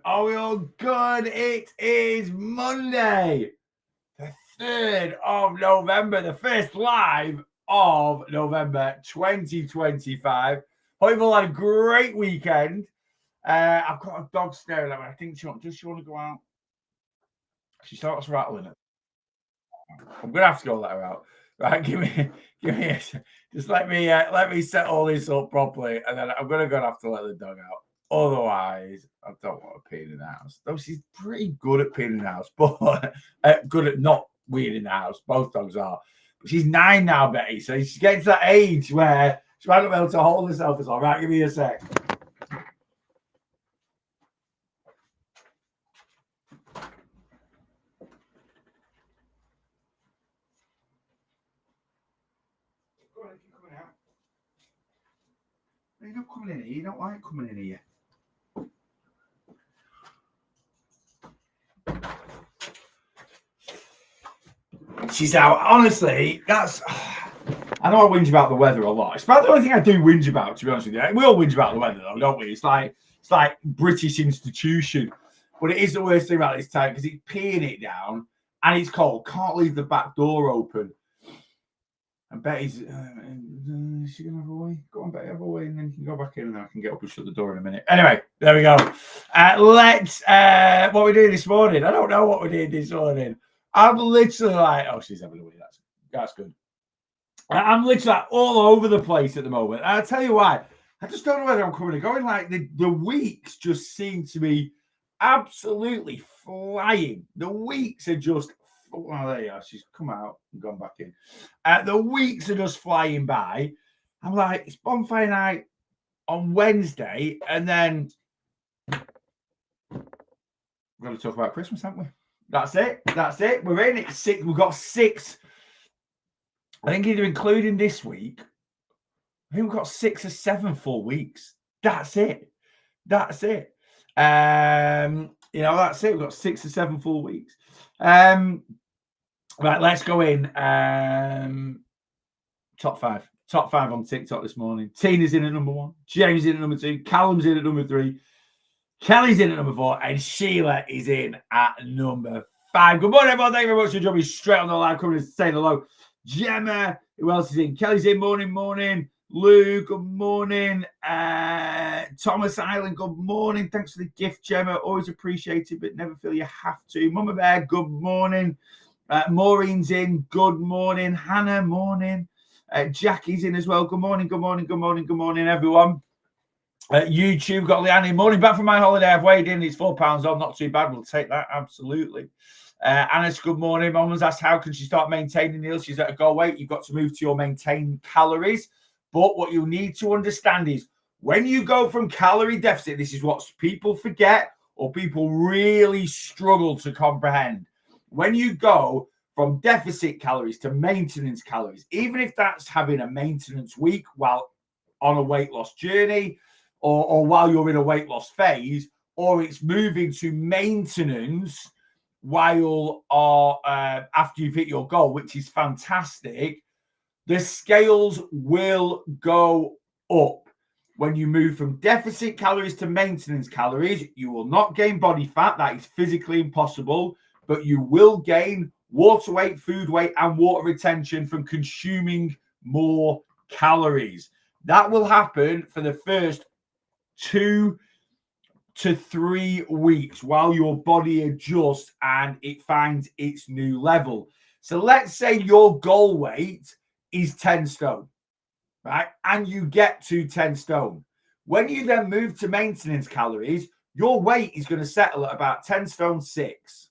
Are we all good? It is Monday, the 3rd of November, the first live of November 2025. Hope you've all had a great weekend. I've got a dog staring at me. I think does she want to go out? She starts rattling it. I'm gonna have to go let her out. Right, give me just let me set all this up properly, and then I'm gonna have to let the dog out. Otherwise, I don't want to pee in the house. Though she's pretty good at peeing in the house, but good at not weeing in the house. Both dogs are. But she's 9 now, Betty. So she's getting to that age where she might not be able to hold herself as well. Right, give me a sec. You're not coming in here. You don't like coming in here. She's out. Honestly, that's. I know I whinge about the weather a lot. It's about the only thing I do whinge about, to be honest with you. We all whinge about the weather, though, don't we? It's like British institution. But it is the worst thing about this time because it's peeing it down and it's cold. Can't leave the back door open. And Betty's, is she going to have a wee? Go on, Betty, have a wee, and then you can go back in and I can get up and shut the door in a minute. Anyway, there we go. What we doing this morning? I don't know what we're doing this morning. I'm literally like, oh, she's having a wee. That's good. I'm literally like all over the place at the moment. And I'll tell you why. I just don't know whether I'm coming or going. Like the weeks just seem to be absolutely flying. The weeks are just, well, there you are. She's come out and gone back in. The weeks are just flying by. I'm like, it's bonfire night on Wednesday. And then we're going to talk about Christmas, haven't we? That's it. We're in. It's 6. We've got 6. I think either including this week, I think we've got 6 or 7 full weeks. That's it. That's it. That's it. We've got 6 or 7 full weeks. Right, let's go in. Top 5. Top 5 on TikTok this morning. Tina's in at number 1. James in at number 2. Callum's in at number 3. Kelly's in at number 4. And Sheila is in at number 5. Good morning, everyone. Thank you very much for joining me straight on the live. Coming to say hello. Gemma, who else is in? Kelly's in. Morning. Lou, good morning. Thomas Island, good morning. Thanks for the gift, Gemma. Always appreciated, but never feel you have to. Mama Bear, good morning. Maureen's in. Good morning. Hannah, morning. Jackie's in as well. Good morning, everyone. YouTube, got Leanne, morning. Back from my holiday. I've weighed in. It's £4 on. Not too bad. We'll take that. Absolutely. Anna's, good morning. Mum's asked, how can she start maintaining meals? She's at a goal weight. You've got to move to your maintained calories. But what you need to understand is when you go from calorie deficit, this is what people forget or people really struggle to comprehend. When you go from deficit calories to maintenance calories, even if that's having a maintenance week while on a weight loss journey or while you're in a weight loss phase, or it's moving to maintenance while after you've hit your goal, which is fantastic, the scales will go up. When you move from deficit calories to maintenance calories, you will not gain body fat. That is physically impossible, but you will gain water weight, food weight, and water retention from consuming more calories. That will happen for the first 2 to 3 weeks while your body adjusts and it finds its new level. So let's say your goal weight is 10 stone, right? And you get to 10 stone. When you then move to maintenance calories, your weight is going to settle at about 10 stone 6,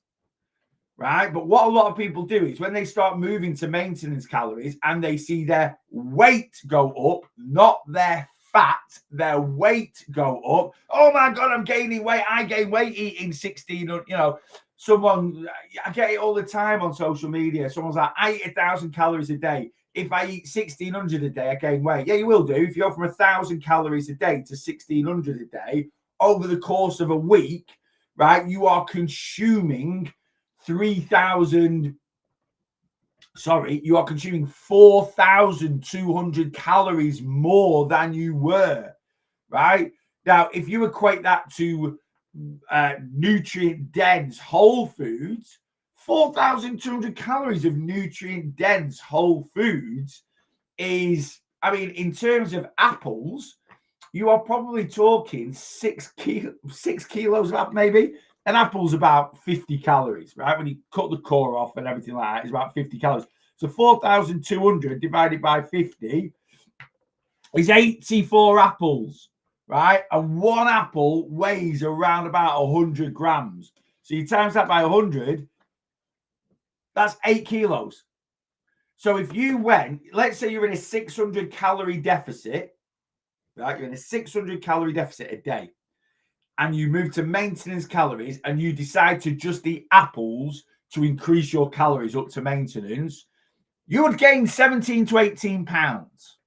right? But what a lot of people do is when they start moving to maintenance calories and they see their weight go up, not their fat, their weight go up. Oh my God, I'm gaining weight. I gain weight eating 16, I get it all the time on social media. Someone's like, I eat 1,000 calories a day. If I eat 1,600 a day, I gain weight. Yeah, you will do. If you go from 1,000 calories a day to 1,600 a day over the course of a week, right, you are consuming 4,200 calories more than you were, right? Now, if you equate that to nutrient dense whole foods, 4,200 calories of nutrient dense whole foods is, I mean, in terms of apples, you are probably talking 6 kilos of apple, maybe. An apple's about 50 calories, right? When you cut the core off and everything like that, it's about 50 calories. So 4,200 divided by 50 is 84 apples, right? And one apple weighs around about 100 grams. So you times that by 100, that's 8 kilos. So if you went, let's say you're in a 600 calorie deficit, right? You're in a 600 calorie deficit a day, and you move to maintenance calories and you decide to just eat apples to increase your calories up to maintenance, you would gain 17 to 18 pounds.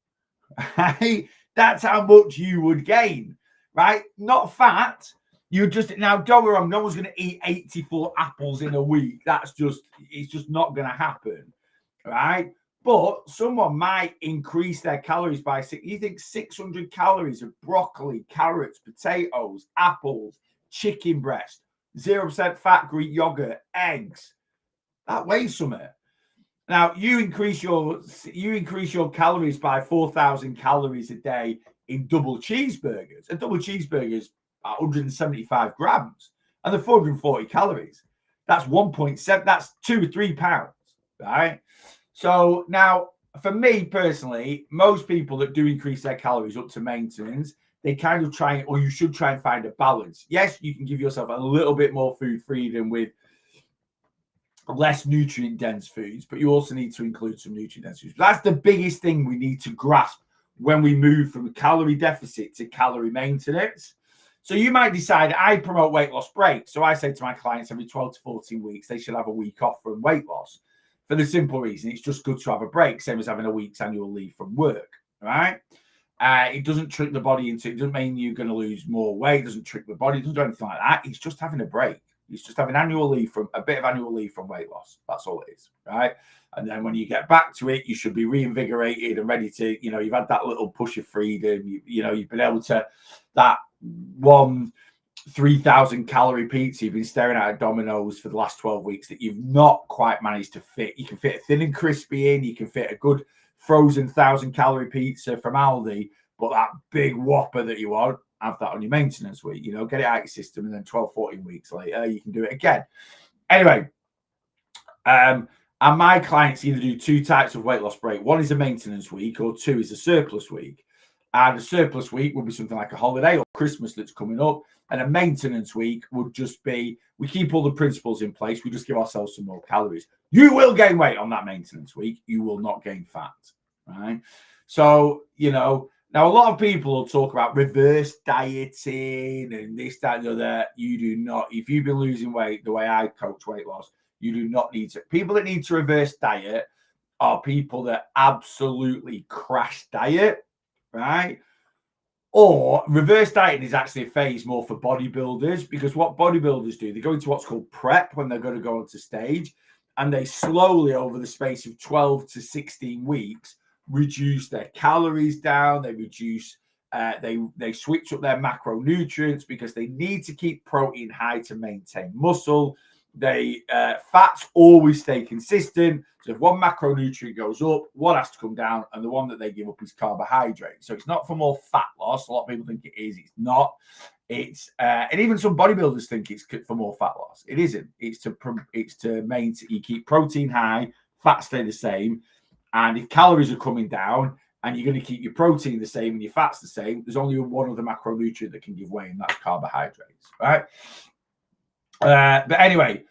Right? That's how much you would gain, right? Not fat. You just, now don't get me wrong, no one's going to eat 84 apples in a week. It's just not going to happen, right? But someone might increase their calories by you think 600 calories of broccoli, carrots, potatoes, apples, chicken breast, 0% fat Greek yogurt, eggs. That weighs something. Now you increase your calories by 4,000 calories a day in double cheeseburgers. A double cheeseburger is 175 grams, and they're 440 calories. That's 1.7. That's 2 or 3 pounds, right? So now, for me personally, most people that do increase their calories up to maintenance, they kind of try, or you should try and find a balance. Yes, you can give yourself a little bit more food freedom with less nutrient dense foods, but you also need to include some nutrient dense foods. That's the biggest thing we need to grasp when we move from calorie deficit to calorie maintenance. So you might decide, I promote weight loss breaks. So I say to my clients every 12 to 14 weeks, they should have a week off from weight loss, for the simple reason it's just good to have a break, same as having a week's annual leave from work, right? It doesn't trick the body into, it doesn't mean you're going to lose more weight, it doesn't trick the body, it doesn't do anything like that. It's just having a break. It's just having annual leave from a bit of annual leave from weight loss. That's all it is, right? And then when you get back to it, you should be reinvigorated and ready to, you've had that little push of freedom. You've been able to, that one 3,000 calorie pizza you've been staring at Domino's for the last 12 weeks that you've not quite managed to fit. You can fit a thin and crispy in, you can fit a good frozen 1,000 calorie pizza from Aldi, but that big whopper that you want, have that on your maintenance week, get it out of your system, and then 12, 14 weeks later, you can do it again. Anyway, and my clients either do two types of weight loss break. One is a maintenance week, or two is a surplus week. And a surplus week would be something like a holiday or Christmas that's coming up. And a maintenance week would just be, we keep all the principles in place. We just give ourselves some more calories. You will gain weight on that maintenance week. You will not gain fat, right? So, now a lot of people will talk about reverse dieting and this, that, and the other. You do not. If you've been losing weight the way I coach weight loss, you do not need to. People that need to reverse diet are people that absolutely crash diet, right? Or reverse dieting is actually a phase more for bodybuilders, because what bodybuilders do, they go into what's called prep when they're going to go onto stage, and they slowly, over the space of 12 to 16 weeks, reduce their calories down. They reduce, they switch up their macronutrients because they need to keep protein high to maintain muscle. Fats always stay consistent. So if one macronutrient goes up, one has to come down, and the one that they give up is carbohydrate. So it's not for more fat loss. A lot of people think it is. It's not. It's and even some bodybuilders think it's for more fat loss. It isn't. It's to maintain. You keep protein high, fat stay the same, and if calories are coming down and you're going to keep your protein the same and your fats the same, there's only one other macronutrient that can give way, and that's carbohydrates, right? But anyway,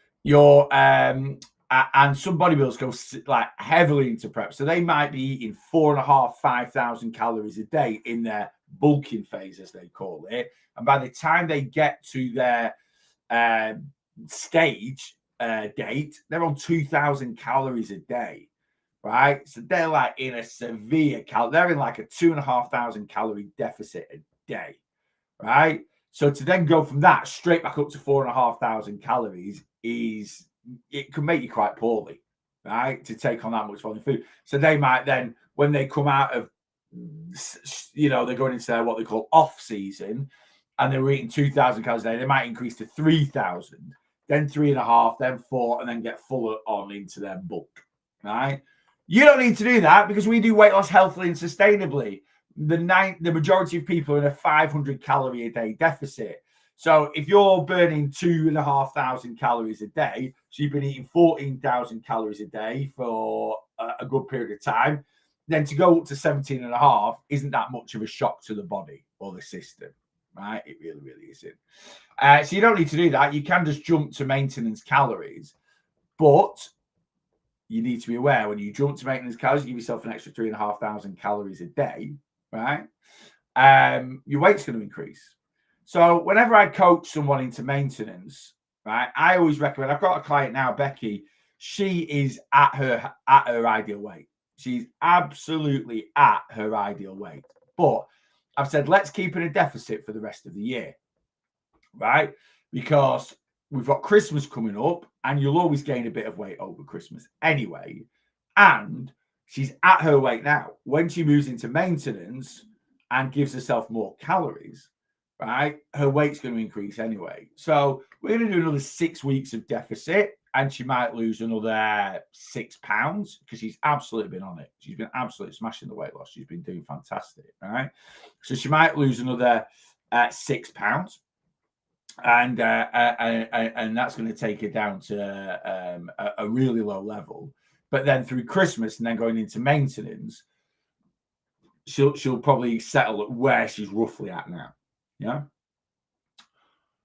and some bodybuilders go like heavily into prep, so they might be eating 4,500, 5,000 calories a day in their bulking phase, as they call it, and by the time they get to their stage date, they're on 2,000 calories a day, right? So they're like in a severe they're in like a 2,500 calorie deficit a day, right? So to then go from that straight back up to 4,500 calories it can make you quite poorly, right? To take on that much volume food. So they might then, when they come out of, they're going into their what they call off season, and they were eating 2,000 calories a day, they might increase to 3,000, then 3.5, then 4, and then get full on into their bulk, right? You don't need to do that because we do weight loss healthily and sustainably. The majority of people are in a 500 calorie a day deficit. So if you're burning 2,500 calories a day, so you've been eating 14,000 calories a day for a good period of time, then to go up to 17.5 isn't that much of a shock to the body or the system, right? It really, really isn't. So you don't need to do that. You can just jump to maintenance calories, but you need to be aware when you jump to maintenance calories, you give yourself an extra 3,500 calories a day, right? Your weight's going to increase. So whenever I coach someone into maintenance, right, I always recommend. I've got a client now, Becky. She is at her ideal weight. She's absolutely at her ideal weight. But I've said, let's keep in a deficit for the rest of the year, right? Because we've got Christmas coming up and you'll always gain a bit of weight over Christmas anyway. And she's at her weight now. When she moves into maintenance and gives herself more calories, right, her weight's going to increase anyway. So we're going to do another 6 weeks of deficit and she might lose another 6 pounds because she's absolutely been on it. She's been absolutely smashing the weight loss. She's been doing fantastic, right? So she might lose another 6 pounds. And that's going to take it down to a really low level. But then through Christmas and then going into maintenance, she'll probably settle at where she's roughly at now. Yeah.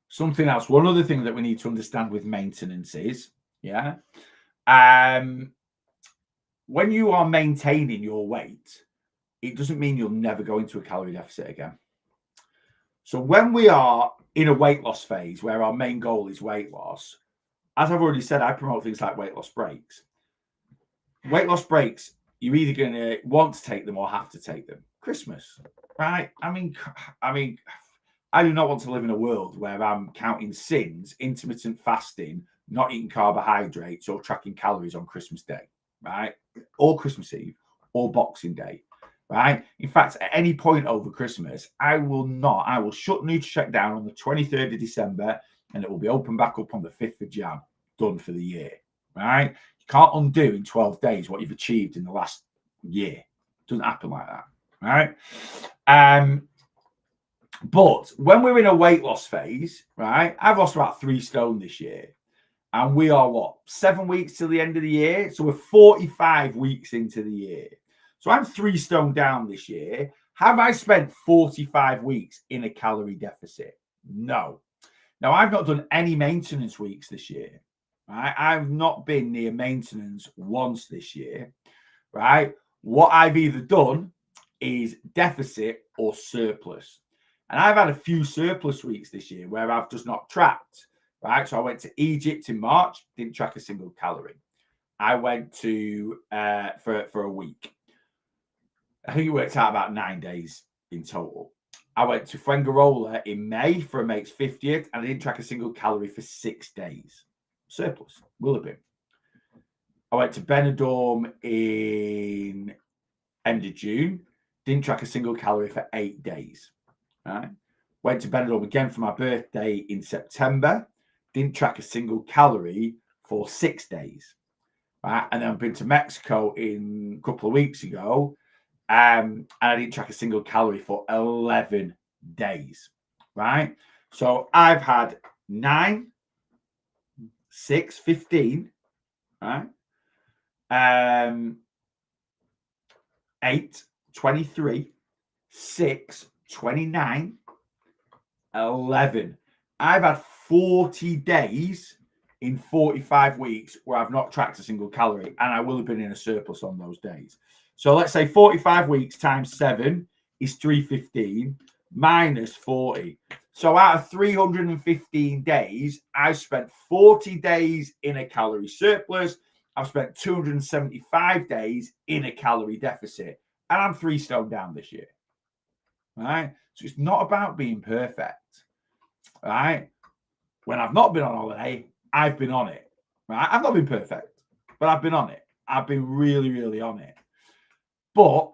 Something else. One other thing that we need to understand with maintenance is, when you are maintaining your weight, it doesn't mean you'll never go into a calorie deficit again. So when we are in a weight loss phase where our main goal is weight loss, as I've already said, I promote things like weight loss breaks. Weight loss breaks, you're either going to want to take them or have to take them. Christmas, right? I mean, I do not want to live in a world where I'm counting sins, intermittent fasting, not eating carbohydrates or tracking calories on Christmas Day, right? Or Christmas Eve or Boxing Day. Right. In fact, at any point over Christmas, I will shut NutriCheck down on the 23rd of December and it will be open back up on the 5th of Jan. Done for the year. Right. You can't undo in 12 days what you've achieved in the last year. It doesn't happen like that. Right. But when we're in a weight loss phase, right, I've lost about 3 stone this year. And we are 7 weeks till the end of the year. So we're 45 weeks into the year. So I'm 3 stone down this year. Have I spent 45 weeks in a calorie deficit? No. Now, I've not done any maintenance weeks this year. Right? I've not been near maintenance once this year. Right? What I've either done is deficit or surplus. And I've had a few surplus weeks this year where I've just not tracked. Right? So I went to Egypt in March, didn't track a single calorie. I went to for a week. I think it worked out about 9 days in total. I went to Fuengirola in May for a mate's 50th and I didn't track a single calorie for 6 days. Surplus, will have been. I went to Benidorm in end of June, didn't track a single calorie for 8 days. Right? Went to Benidorm again for my birthday in September, didn't track a single calorie for 6 days. Right? And then I've been to Mexico in a couple of weeks ago. And I didn't track a single calorie for 11 days, right? So I've had 9, 6, 15, right? 8, 23, 6, 29, 11. I've had 40 days in 45 weeks where I've not tracked a single calorie, and I will have been in a surplus on those days. So let's say 45 weeks times 7 is 315 minus 40. So out of 315 days, I've spent 40 days in a calorie surplus. I've spent 275 days in a calorie deficit. And I'm 3 stone down this year. Right? So it's not about being perfect. Right? When I've not been on holiday, I've been on it. Right? I've not been perfect, but I've been on it. I've been really, really on it. But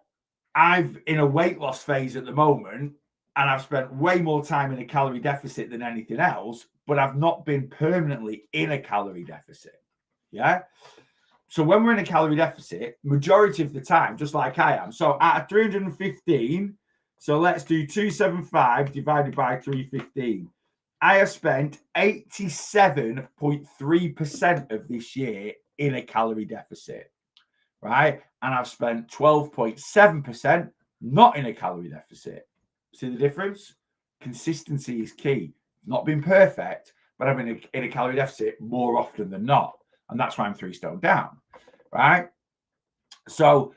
I've in a weight loss phase at the moment, and I've spent way more time in a calorie deficit than anything else, but I've not been permanently in a calorie deficit. Yeah. So when we're in a calorie deficit, majority of the time, just like I am. So out of 315, so let's do 275 divided by 315. I have spent 87.3% of this year in a calorie deficit, right? And I've spent 12.7% not in a calorie deficit. See the difference? Consistency is key. Not been perfect, but I'm in a calorie deficit more often than not. And that's why I'm 3 stone down, right? So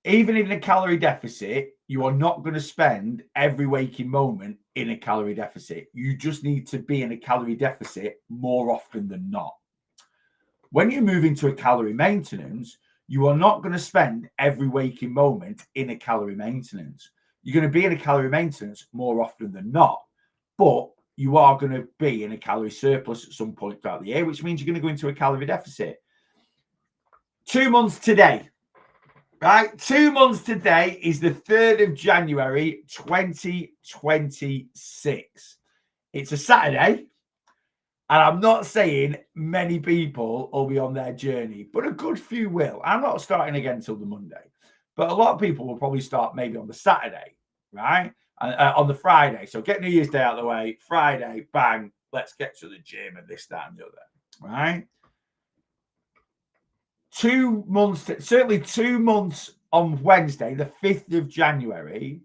even in a calorie deficit, you are not going to spend every waking moment in a calorie deficit. You just need to be in a calorie deficit more often than not. When you move into a calorie maintenance, you are not going to spend every waking moment in a calorie maintenance. You're going to be in a calorie maintenance more often than not, but you are going to be in a calorie surplus at some point throughout the year, which means you're going to go into a calorie deficit. 2 months today, right? 2 months today is the 3rd of January, 2026. It's a Saturday. And I'm not saying many people will be on their journey, but a good few will. I'm not starting again until the Monday, but a lot of people will probably start maybe on the Saturday, right? On the Friday. So get New Year's Day out of the way. Friday, bang, let's get to the gym and this, that, and the other, right? 2 months, certainly 2 months on Wednesday, the 5th of January,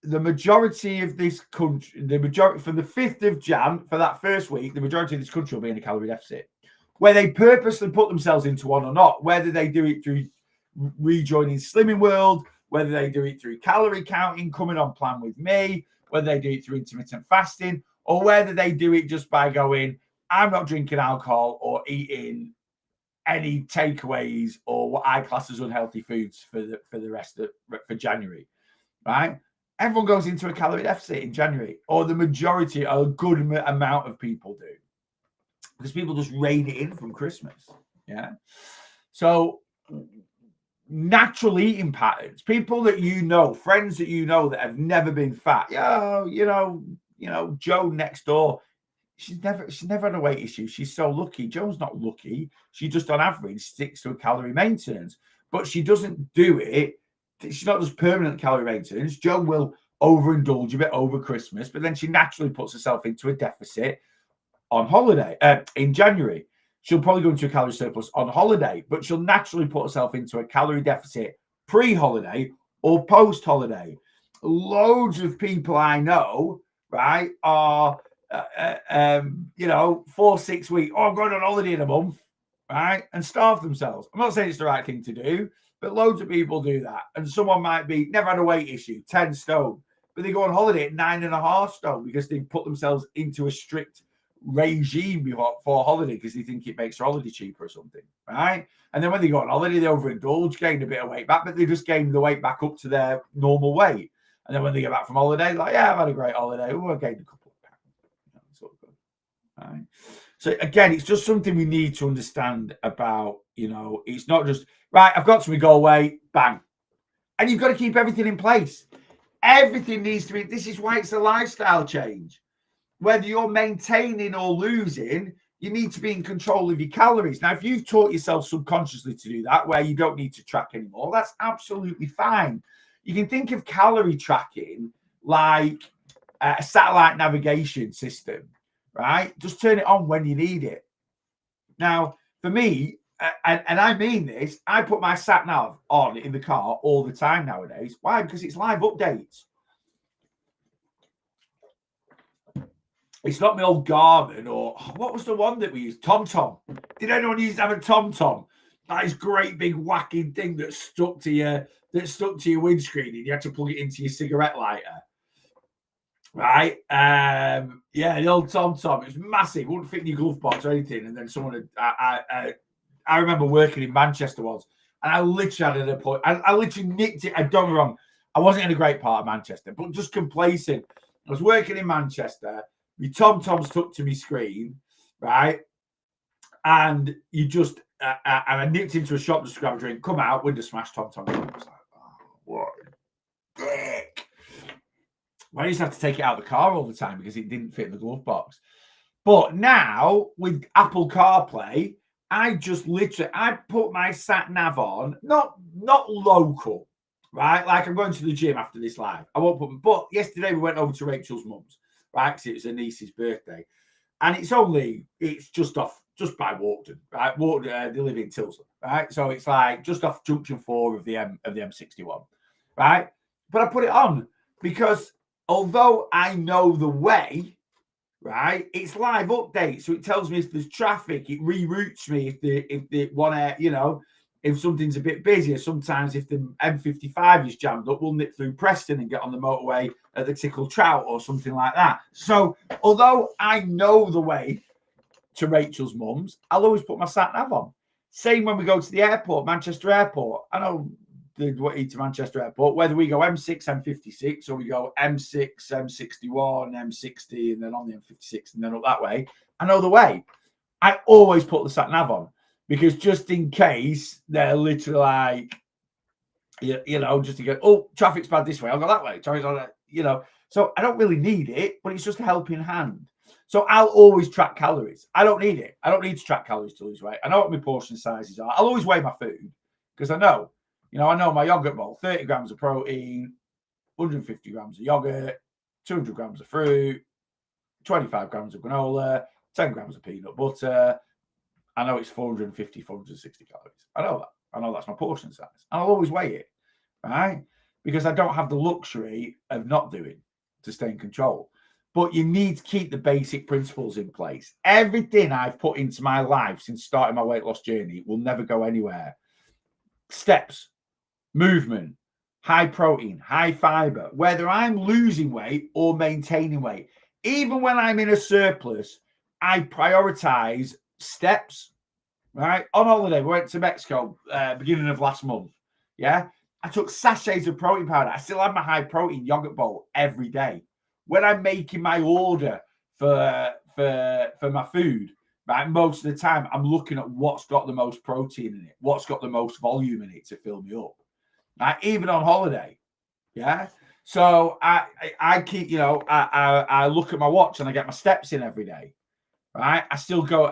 the majority of this country, from the 5th of Jan, for that first week, the majority of this country will be in a calorie deficit. Where they purposely put themselves into one or not, whether they do it through rejoining Slimming World, whether they do it through calorie counting, coming on Plan With Me, whether they do it through intermittent fasting, or whether they do it just by going, I'm not drinking alcohol or eating any takeaways or what I class as unhealthy foods for the rest of for January, right? Everyone goes into a calorie deficit in January, or the majority, a good amount of people do, because people just rein it in from Christmas. Yeah. So natural eating patterns, people that you know, friends that you know that have never been fat. Yeah, you know, Joe next door. She's never had a weight issue. She's so lucky. Joe's not lucky. She just on average sticks to a calorie maintenance, but she doesn't do it. She's not just permanent calorie maintenance. Joe will overindulge a bit over Christmas, but then she naturally puts herself into a deficit on holiday in January. She'll probably go into a calorie surplus on holiday, but she'll naturally put herself into a calorie deficit pre-holiday or post-holiday. Loads of people I know, right, are 4-6 weeks. Oh, I'm going on holiday in a month, right, and starve themselves. I'm not saying it's the right thing to do, but loads of people do that. And someone might be never had a weight issue, 10 stone, but they go on holiday at 9.5 stone because they've put themselves into a strict regime for holiday because they think it makes their holiday cheaper or something, right? And then when they go on holiday, they overindulge, gain a bit of weight back, but they just gain the weight back up to their normal weight. And then when they get back from holiday, like, yeah, I've had a great holiday. Oh, I gained a couple of pounds. It's all good. Right? So again, it's just something we need to understand about, it's not just, right, I've got to go away, bang. And you've got to keep everything in place. Everything needs to be, this is why it's a lifestyle change. Whether you're maintaining or losing, you need to be in control of your calories. Now, if you've taught yourself subconsciously to do that, where you don't need to track anymore, that's absolutely fine. You can think of calorie tracking like a satellite navigation system, right? Just turn it on when you need it. Now, for me, and I mean this, I put my sat nav on in the car all the time nowadays. Why? Because it's live updates. It's not my old Garmin or what was the one that we used? TomTom. Did anyone used to have a TomTom? That is great big whacking thing that stuck to your windscreen and you had to plug it into your cigarette lighter. Right? Yeah, the old TomTom. It was massive. It wouldn't fit in your glove box or anything. And then someone I remember working in Manchester once, and I literally had an appointment. I literally nicked it. I'd done wrong. I wasn't in a great part of Manchester, but just complacent. I was working in Manchester. My TomTom stuck to my screen, right? And you just, and I nipped into a shop just to grab a drink, come out, window smash, TomTom. I was like, oh, what a dick. I used to have to take it out of the car all the time because it didn't fit in the glove box. But now with Apple CarPlay, I just literally I put my sat nav on, not local, right? Like I'm going to the gym after this live. I won't put. But yesterday we went over to Rachel's mum's, right? Because it was her niece's birthday, and it's just by Walkden, right? Walkden, they live in Tilson, right? So it's like just off junction 4 of the M61, right? But I put it on because although I know the way, right, it's live update, so it tells me if there's traffic. It reroutes me if the one if something's a bit busier. Sometimes if the M55 is jammed up, we'll nip through Preston and get on the motorway at the Tickle Trout or something like that. So although I know the way to Rachel's mum's, I'll always put my sat nav on. Same when we go to the airport, Manchester Airport. I know the way to Manchester Airport, whether we go M6, M56, or we go M6, M61, M60, and then on the M56 and then up that way, I know the way. I always put the sat nav on because just in case they're literally like, just to go, oh, traffic's bad this way, I'll go that way. Traffic's on that, So I don't really need it, but it's just a helping hand. So I'll always track calories. I don't need it. I don't need to track calories to lose weight. I know what my portion sizes are. I'll always weigh my food because I know my yogurt bowl, 30 grams of protein, 150 grams of yogurt, 200 grams of fruit, 25 grams of granola, 10 grams of peanut butter. I know it's 450, 460 calories. I know that. I know that's my portion size. And I'll always weigh it, right? Because I don't have the luxury of not doing to stay in control. But you need to keep the basic principles in place. Everything I've put into my life since starting my weight loss journey will never go anywhere. Steps, movement, high protein, high fiber, whether I'm losing weight or maintaining weight. Even when I'm in a surplus, I prioritize steps, right? On holiday, we went to Mexico beginning of last month. Yeah. I took sachets of protein powder. I still have my high protein yogurt bowl every day. When I'm making my order for my food, right, most of the time I'm looking at what's got the most protein in it, what's got the most volume in it to fill me up. Right? Even on holiday, yeah. So I keep, I look at my watch and I get my steps in every day, right? I still go,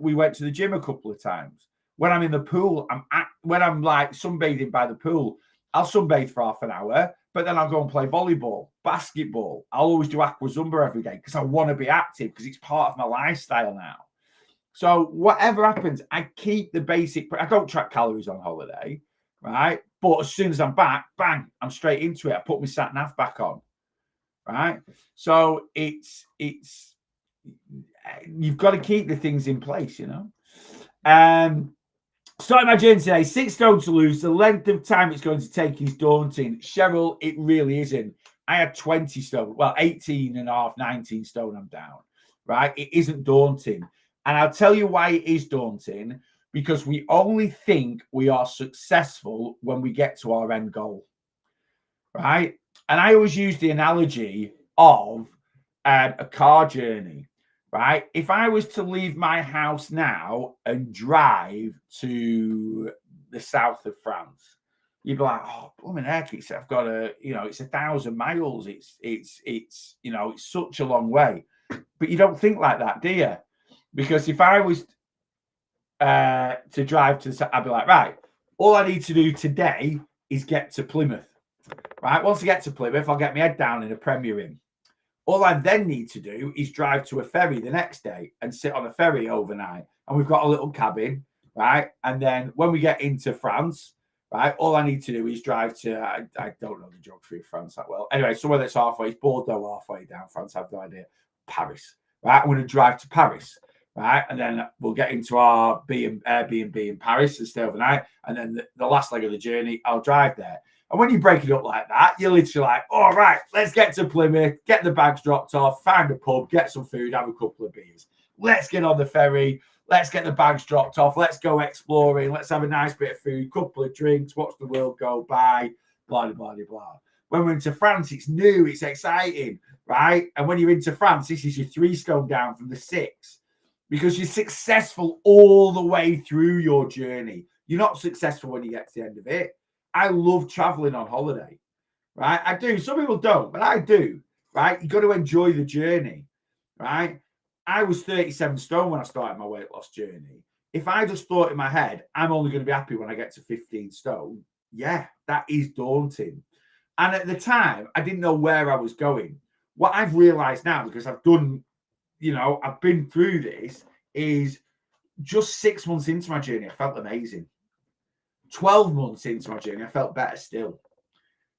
we went to the gym a couple of times. When I'm in the pool, when I'm like sunbathing by the pool, I'll sunbathe for half an hour, but then I'll go and play volleyball, basketball. I'll always do aqua zumba every day because I want to be active because it's part of my lifestyle now. So whatever happens, I keep the basic. I don't track calories on holiday, right? But as soon as I'm back, bang, I'm straight into it. I put my sat nav back on, right? So it's you've got to keep the things in place, Starting my journey today, 6 stone to lose. The length of time it's going to take is daunting. Cheryl, it really isn't. I had 20 stone, 18 and a half, 19 stone I'm down, right? It isn't daunting. And I'll tell you why it is daunting, because we only think we are successful when we get to our end goal, right? And I always use the analogy of a car journey. Right? If I was to leave my house now and drive to the south of France, you'd be like, oh, blooming heck, I've got it's 1,000 miles. It's such a long way. But you don't think like that, do you? Because if I was to drive I'd be like, right, all I need to do today is get to Plymouth. Right? Once I get to Plymouth, I'll get my head down in a Premier Inn. All I then need to do is drive to a ferry the next day and sit on a ferry overnight. And we've got a little cabin, right? And then when we get into France, right, all I need to do is drive to, I don't know the geography of France that well. Anyway, somewhere that's halfway, it's Bordeaux halfway down France, I have no idea. Paris, right? I'm going to drive to Paris, right? And then we'll get into our Airbnb in Paris and stay overnight. And then the last leg of the journey, I'll drive there. And when you break it up like that, you're literally like, all right, let's get to Plymouth, get the bags dropped off, find a pub, get some food, have a couple of beers. Let's get on the ferry. Let's get the bags dropped off. Let's go exploring. Let's have a nice bit of food, couple of drinks, watch the world go by, blah, blah, blah, blah. When we're into France, it's new, it's exciting, right? And when you're into France, this is your 3 stone down from the 6 because you're successful all the way through your journey. You're not successful when you get to the end of it. I love traveling on holiday, right? I do. Some people don't, but I do. right? You got to enjoy the journey, right? I was 37 stone when I started my weight loss journey. If I just thought in my head, I'm only going to be happy when I get to 15 stone, yeah, that is daunting. And at the time, I didn't know where I was going. What I've realized now, because I've done, I've been through this, is just 6 months into my journey, I felt amazing. 12 months into my journey, I felt better still.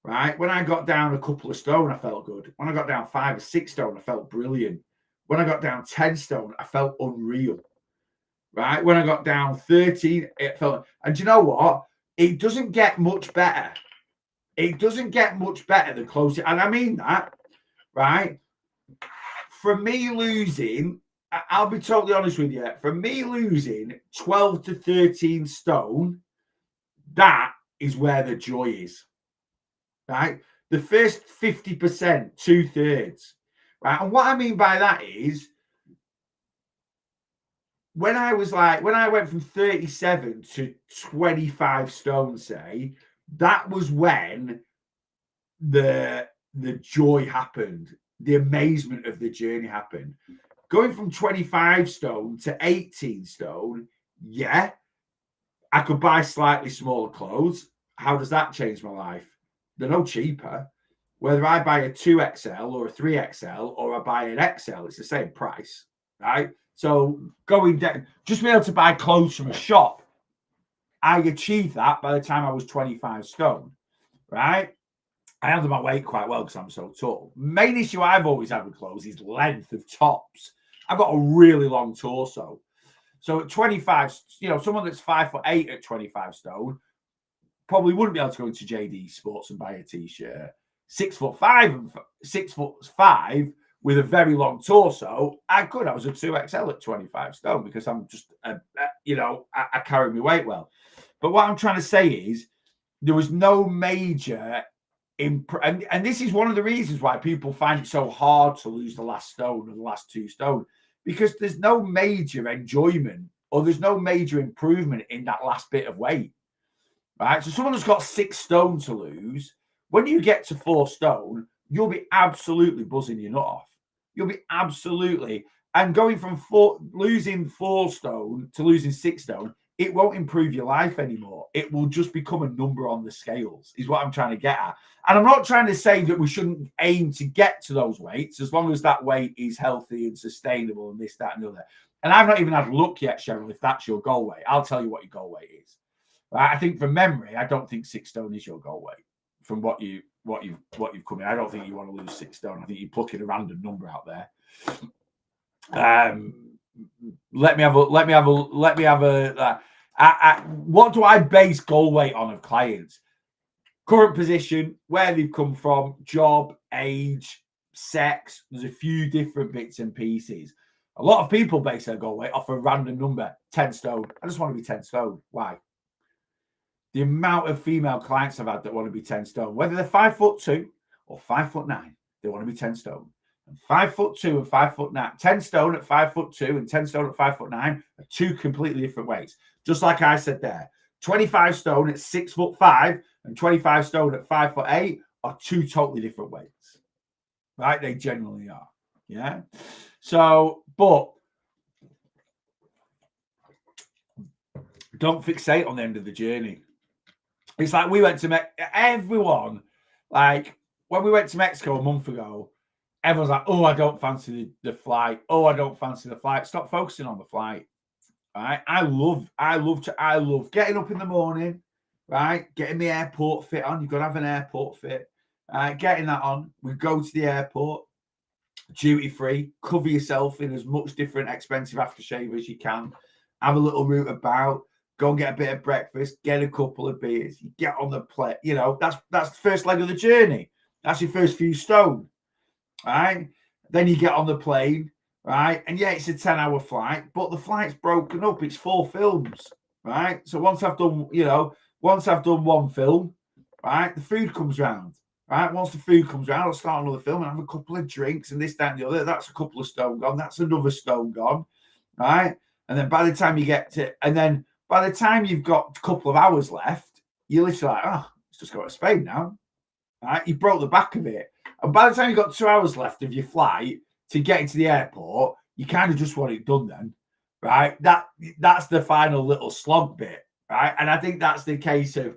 Right? When I got down a couple of stone, I felt good. When I got down 5 or 6 stone, I felt brilliant. When I got down 10 stone, I felt unreal. Right? When I got down 13, it felt, and do you know what? It doesn't get much better. It doesn't get much better the closer, and I mean that, right? For me losing, I'll be totally honest with you, for me losing 12 to 13 stone, that is where the joy is, right? The first 50%, 2/3, right? And what I mean by that is, when I went from 37 to 25 stone, say, that was when the joy happened, the amazement of the journey happened. Going from 25 stone to 18 stone, yeah, I could buy slightly smaller clothes. How does that change my life? They're no cheaper. Whether I buy a 2XL or a 3XL or I buy an XL, it's the same price, right? So going down, just being able to buy clothes from a shop, I achieved that by the time I was 25 stone, right? I handle my weight quite well because I'm so tall. Main issue I've always had with clothes is length of tops. I've got a really long torso. So at 25, someone that's 5'8" at 25 stone probably wouldn't be able to go into JD Sports and buy a t-shirt. 6'5" with a very long torso, I could. I was a 2XL at 25 stone because I'm just, I carry my weight well. But what I'm trying to say is there was no major and this is one of the reasons why people find it so hard to lose the last stone or the last 2 stone, because there's no major enjoyment or there's no major improvement in that last bit of weight, right? So someone who's got 6 stone to lose, when you get to 4 stone, you'll be absolutely buzzing your nut off. You'll be absolutely, and going from losing 4 stone to losing 6 stone, it won't improve your life anymore. It will just become a number on the scales, is what I'm trying to get at. And I'm not trying to say that we shouldn't aim to get to those weights as long as that weight is healthy and sustainable and this, that, and the other. And I've not even had a look yet, Cheryl, if that's your goal weight. I'll tell you what your goal weight is. Right? I think from memory, I don't think 6 stone is your goal weight. From what you've come in, I don't think you want to lose 6 stone. I think you're plucking a random number out there. Let me have a. What do I base goal weight on of clients? Current position, where they've come from, job, age, sex. There's a few different bits and pieces. A lot of people base their goal weight off a random number, 10 stone. I just want to be 10 stone. Why? The amount of female clients I've had that want to be 10 stone, whether they're 5'2" or 5'9", they want to be 10 stone. And 5'2" and 5'9", 10 stone at 5'2" and 10 stone at 5'9" are 2 completely different weights. Just like I said there, 25 stone at 6'5" and 25 stone at 5'8" are 2 totally different weights, right? They generally are, yeah. So, but don't fixate on the end of the journey. It's like we went to everyone, like when we went to Mexico a month ago, everyone's like, oh, I don't fancy the flight. Oh, I don't fancy the flight. Stop focusing on the flight. Right? I love getting up in the morning, right? Getting the airport fit on. You've got to have an airport fit. Getting that on. We go to the airport, duty free, cover yourself in as much different expensive aftershave as you can. Have a little route about. Go and get a bit of breakfast, get a couple of beers, you get on the plane. That's the first leg of the journey. That's your first few stone, right? Then you get on the plane, right? And yeah, it's a 10-hour flight, but the flight's broken up. It's 4 films, right? So once I've done one film, right, the food comes round, right? Once the food comes round, I'll start another film and have a couple of drinks and this, that, and the other. That's a couple of stone gone. That's another stone gone, right? And then by the time you get to, by the time you've got a couple of hours left, you're literally like, oh, let's just go to Spain now. Right? You broke the back of it. And by the time you've got 2 hours left of your flight to get into the airport, you kind of just want it done then, right? That's the final little slog bit, right? And I think that's the case of,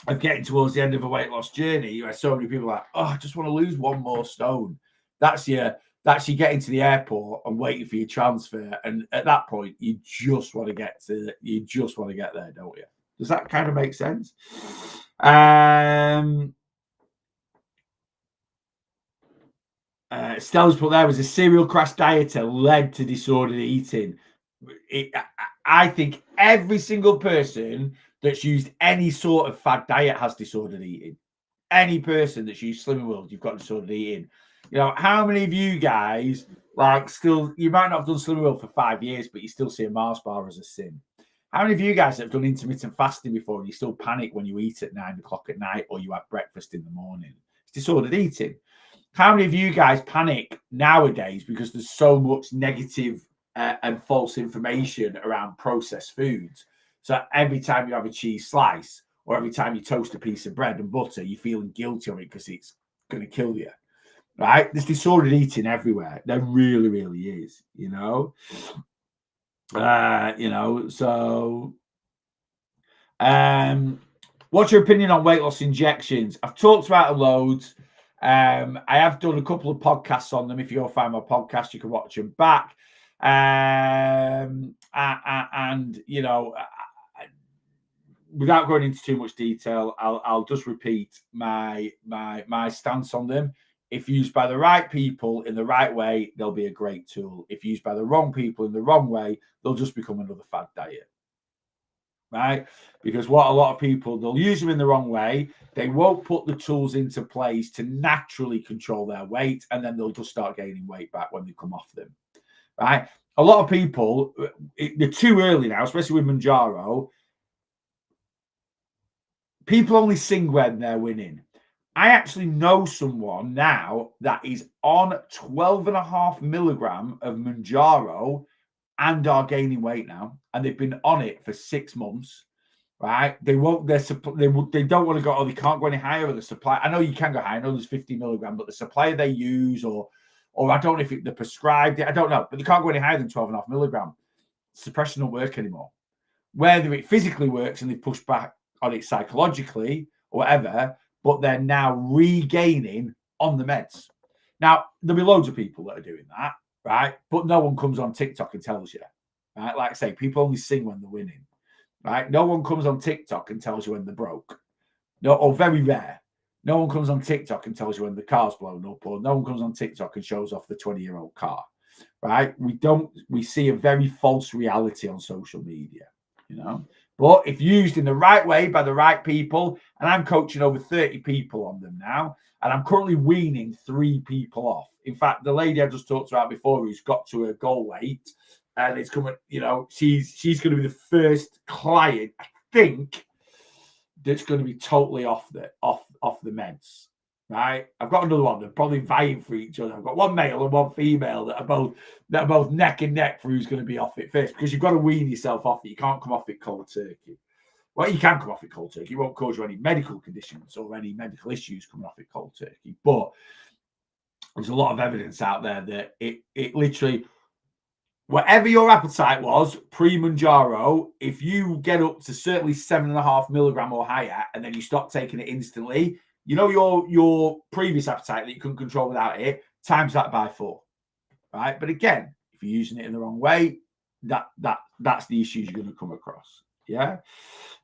of getting towards the end of a weight loss journey, where so many people are like, oh, I just want to lose 1 more stone. That's you getting to the airport and waiting for your transfer. And at that point, you just want to get there, don't you? Does that kind of make sense? Stella's put there was a serial crash dieter led to disordered eating. I think every single person that's used any sort of fad diet has disordered eating. Any person that's used Slimming World, you've got disordered eating. How many of you guys you might not have done Slimming World for 5 years, but you still see a Mars bar as a sin? How many of you guys have done intermittent fasting before and you still panic when you eat at 9 o'clock at night or you have breakfast in the morning? It's disordered eating. How many of you guys panic nowadays because there's so much negative and false information around processed foods? So every time you have a cheese slice or every time you toast a piece of bread and butter, you're feeling guilty of it because it's going to kill you, right? There's disordered eating everywhere. There really, really is, So, what's your opinion on weight loss injections? I've talked about it loads. I have done a couple of podcasts on them. If you go find my podcast, you can watch them back. Without going into too much detail, I'll just repeat my stance on them. If used by the right people in the right way, they'll be a great tool. If used by the wrong people in the wrong way, they'll just become another fad diet. Right? Because what a lot of people, they'll use them in the wrong way. They won't put the tools into place to naturally control their weight, and then they'll just start gaining weight back when they come off them. Right? A lot of people, they're too early now, especially with Mounjaro. People only sing when they're winning. I actually know someone now that is on 12.5 milligram of Mounjaro and are gaining weight now, and they've been on it for 6 months. Right? They won't. They don't want to go. Oh, they can't go any higher with the supply. I know you can go higher. I know there's 50 milligram, but the supplier they use, or I don't know if they're prescribed it. I don't know, but they can't go any higher than 12.5 milligram. Suppression don't work anymore. Whether it physically works and they push back on it psychologically or whatever, but they're now regaining on the meds. Now there'll be loads of people that are doing that, right? But no one comes on TikTok and tells you, right? Like I say, people only sing when they're winning. Right? No one comes on TikTok and tells you when they're broke. No, or very rare. No one comes on TikTok and tells you when the car's blown up, or no one comes on TikTok and shows off the 20-year-old car. Right? We see a very false reality on social media, But if used in the right way by the right people, and I'm coaching over 30 people on them now, and I'm currently weaning 3 people off. In fact, the lady I just talked about before who's got to her goal weight, and it's coming, she's going to be the first client, I think, that's going to be totally off the meds, right? I've got another one. They're probably vying for each other. I've got one male and one female that are both neck and neck for who's going to be off it first, because you've got to wean yourself off it. You can't come off it cold turkey. Well, you can come off it cold turkey. It won't cause you any medical conditions or any medical issues coming off it cold turkey. But there's a lot of evidence out there that it literally, whatever your appetite was pre-Mounjaro, if you get up to certainly 7.5 milligram or higher, and then you stop taking it instantly, your previous appetite that you couldn't control without it, times that by 4, right? But again, if you're using it in the wrong way, that's the issues you're going to come across. Yeah.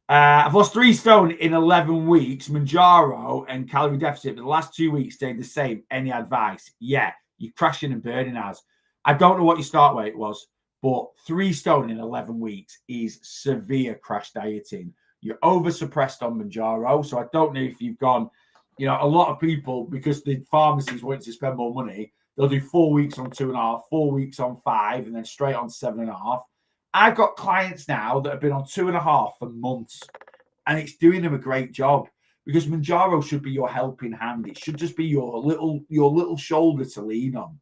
I've lost 3 stone in 11 weeks. Mounjaro and calorie deficit, but the last 2 weeks stayed the same. Any advice? Yeah, you're crashing and burning as. I don't know what your start weight was, but 3 stone in 11 weeks is severe crash dieting. You're over suppressed on Mounjaro. So I don't know if you've gone, a lot of people, because the pharmacies want to spend more money, they'll do 4 weeks on 2.5, 4 weeks on 5, and then straight on 7.5. I've got clients now that have been on 2.5 for months, and it's doing them a great job, because Mounjaro should be your helping hand. It should just be your little shoulder to lean on.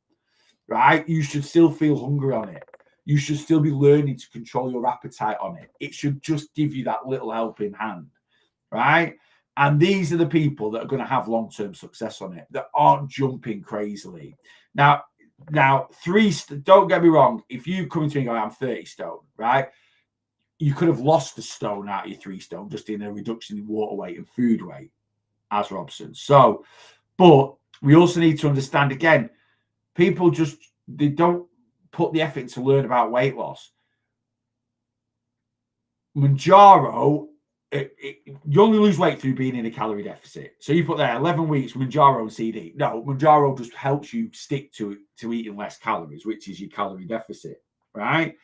Right? You should still feel hungry on it. You should still be learning to control your appetite on it. It should just give you that little helping hand, right? And these are the people that are going to have long-term success on it, that aren't jumping crazily. Now, don't get me wrong. If you come to me and go, I'm 30 stone, right? You could have lost a stone out of your 3 stone just in a reduction in water weight and food weight, as Robson. So, but we also need to understand, again, people they don't put the effort to learn about weight loss. Mounjaro, you only lose weight through being in a calorie deficit. So you put there 11 weeks Mounjaro and CD. No, Mounjaro just helps you stick to eating less calories, which is your calorie deficit, right?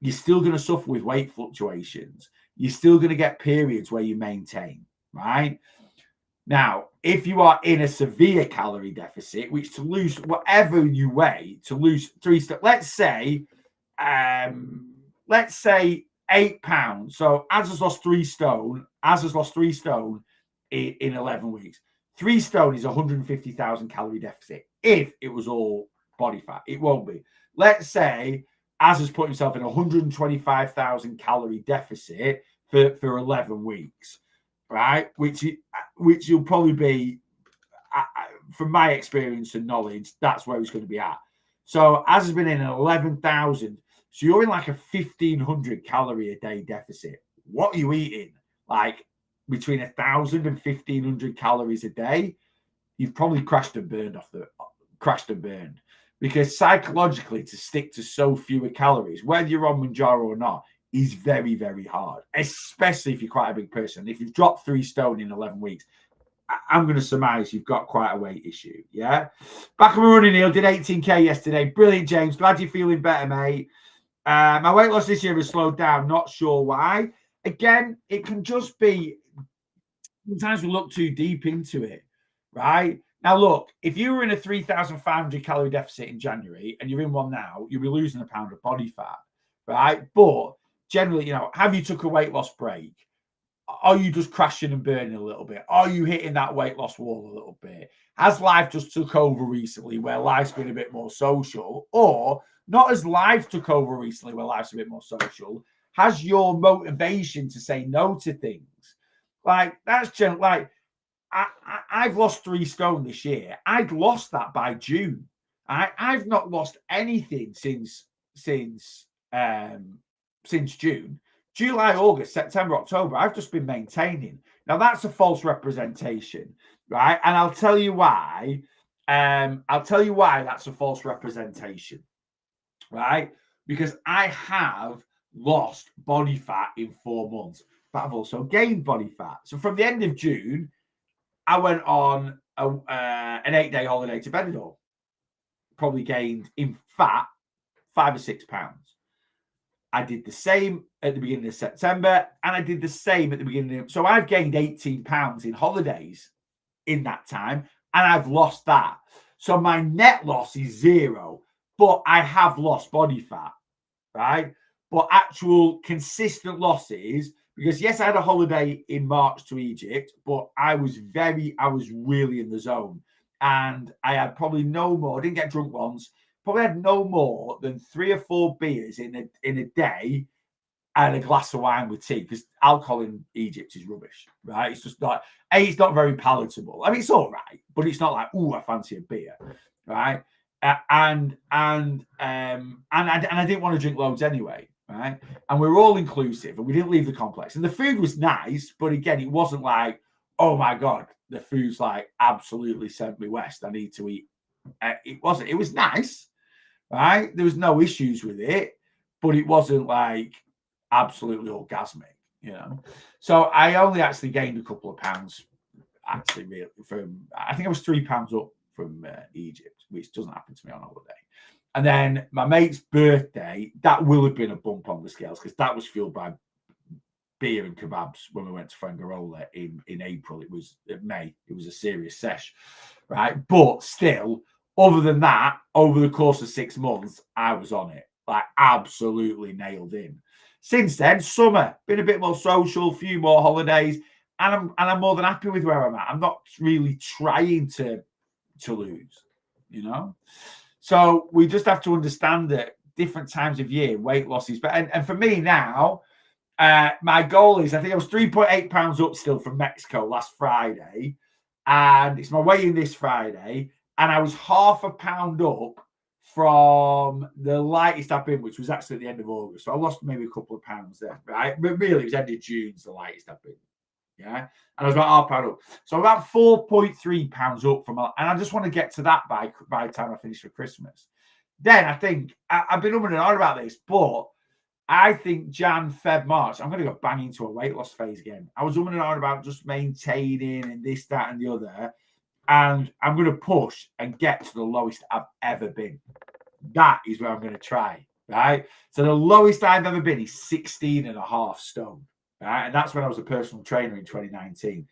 You're still going to suffer with weight fluctuations. You're still going to get periods where you maintain, right? Now, if you are in a severe calorie deficit, which to lose whatever you weigh, to lose 3 stone, let's say 8 pounds. So Az has lost 3 stone. Az has lost 3 stone in 11 weeks. 3 stone is 150,000 calorie deficit. If it was all body fat, it won't be. Let's say Az has put himself in 125,000 calorie deficit for 11 weeks, right? Which will probably be, from my experience and knowledge, that's where he's going to be at. So Az has been in an 11,000. So you're in like a 1,500 calorie a day deficit. What are you eating? Like between 1,000 and 1,500 calories a day. You've probably crashed and burned. Because psychologically, to stick to so fewer calories, whether you're on Mounjaro or not, is very, very hard, especially if you're quite a big person. If you've dropped 3 stone in 11 weeks, I'm going to surmise you've got quite a weight issue. Yeah. Back on my running, Neil. Did 18K yesterday. Brilliant, James. Glad you're feeling better, mate. My weight loss this year has slowed down. Not sure why. Again, it can just be sometimes we look too deep into it, right? Now, look, if you were in a 3,500 calorie deficit in January and you're in one now, you'll be losing a pound of body fat, right? But generally, have you took a weight loss break? Are you just crashing and burning a little bit? Are you hitting that weight loss wall a little bit? Has life just took over recently where life's been a bit more social? Or not as life took over recently where life's a bit more social? Has your motivation to say no to things? Like, that's generally, like, I've lost 3 stone this year. I'd lost that by June. I've not lost anything since June. July, August, September, October, I've just been maintaining. Now, that's a false representation, right? And I'll tell you why. That's a false representation, right? Because I have lost body fat in 4 months, but I've also gained body fat. So from the end of June, I went on an 8-day holiday to Benidorm. Probably gained in fat 5 or 6 pounds. I did the same at the beginning of September, and I did the same at the beginning of... So I've gained 18 pounds in holidays in that time, and I've lost that. So my net loss is 0, but I have lost body fat, right? But actual consistent losses, because yes, I had a holiday in March to Egypt, but I was really in the zone. And I had probably no more, I didn't get drunk once, probably had no more than 3 or 4 beers in a day and a glass of wine with tea, because alcohol in Egypt is rubbish, right? It's just not, it's not very palatable. I mean, it's all right, but it's not like, I fancy a beer, right? And I didn't want to drink loads anyway, right? And we were all inclusive, and we didn't leave the complex. And the food was nice, but again, it wasn't like, oh my God, the food's like absolutely sent me west. I need to eat. It wasn't. It was nice, right? There was no issues with it, but it wasn't like absolutely orgasmic, So I only actually gained a couple of pounds, actually, really, I think I was 3 pounds up from Egypt, which doesn't happen to me on holiday. And then my mate's birthday, that will have been a bump on the scales, because that was fueled by beer and kebabs when we went to Fuengirola in April. It was May. It was a serious sesh, right? But still, other than that, over the course of 6 months, I was on it, like absolutely nailed in. Since then, summer, been a bit more social, few more holidays, and I'm more than happy with where I'm at. I'm not really trying to lose, So we just have to understand that different times of year, weight loss is better. And for me now, my goal is, I think I was 3.8 pounds up still from Mexico last Friday, and it's my weigh-in this Friday, and I was half a pound up from the lightest I've been, which was actually at the end of August. So I lost maybe a couple of pounds there, right? But really, it was end of June's the lightest I've been. Yeah. And I was about half pound up. So about 4.3 pounds up from, and I just want to get to that by the time I finish for Christmas. Then I think I've been umming and ahhing about this, but I think Jan, Feb, March, I'm going to go bang into a weight loss phase again. I was umming and ahhing about just maintaining and this, that, and the other. And I'm going to push and get to the lowest I've ever been. That is where I'm going to try, right? So the lowest I've ever been is 16.5 stone, right? And that's when I was a personal trainer in 2019.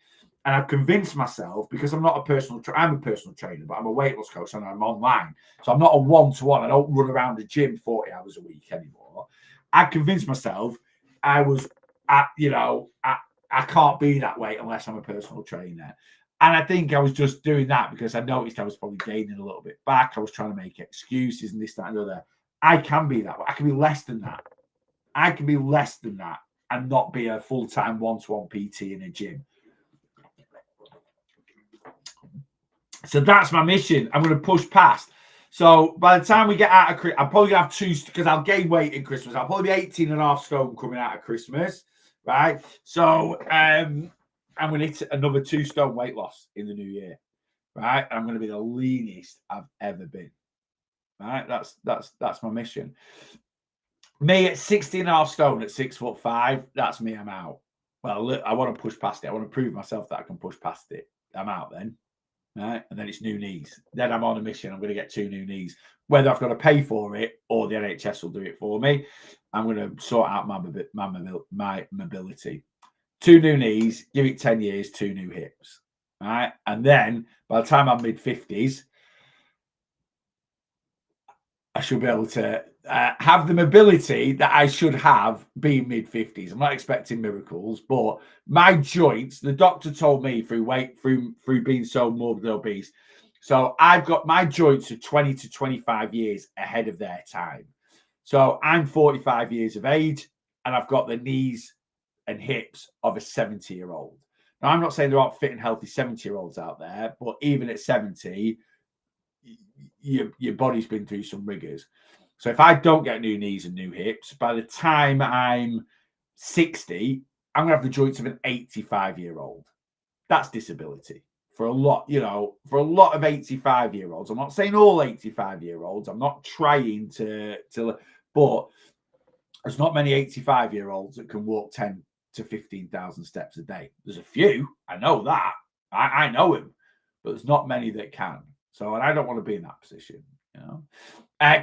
And I've convinced myself, because I'm not a personal trainer, I'm a personal trainer, but I'm a weight loss coach and I'm online. So I'm not a one-to-one. I don't run around the gym 40 hours a week anymore. I convinced myself I was at, I can't be that weight unless I'm a personal trainer. And I think I was just doing that because I noticed I was probably gaining a little bit back. I was trying to make excuses and this, that, and the other. I can be that way. I can be less than that. I can be less than that and not be a full-time one-to-one PT in a gym. So that's my mission. I'm going to push past. So by the time we get out of Christmas, I'm probably going to have 2, because I'll gain weight in Christmas. I'll probably be 18.5 stone coming out of Christmas, right? So I'm going to hit another 2 stone weight loss in the new year, right? I'm going to be the leanest I've ever been, right? That's my mission. Me at 16.5 stone at 6'5", that's me. I'm out. Well, look, I want to push past it. I want to prove myself that I can push past it. I'm out then, right? And then it's new knees. Then I'm on a mission. I'm going to get 2 new knees. Whether I've got to pay for it or the NHS will do it for me, I'm going to sort out my mobility. 2 new knees, give it 10 years, 2 new hips, right? And then by the time I'm mid-50s, I should be able to have the mobility that I should have being mid-50s. I'm not expecting miracles, but my joints, the doctor told me through being so morbidly obese. So I've got my joints are 20 to 25 years ahead of their time. So I'm 45 years of age and I've got the knees and hips of a 70-year-old. Now, I'm not saying there aren't fit and healthy 70-year-olds out there, but even at 70, your body's been through some rigors. So if I don't get new knees and new hips, by the time I'm 60, I'm going to have the joints of an 85-year-old. That's disability. For a lot, for a lot of 85-year-olds, I'm not saying all 85-year-olds, I'm not trying to, but there's not many 85-year-olds that can walk 10 to 15,000 steps a day. There's a few, I know that. I know him, but there's not many that can. So, and I don't want to be in that position,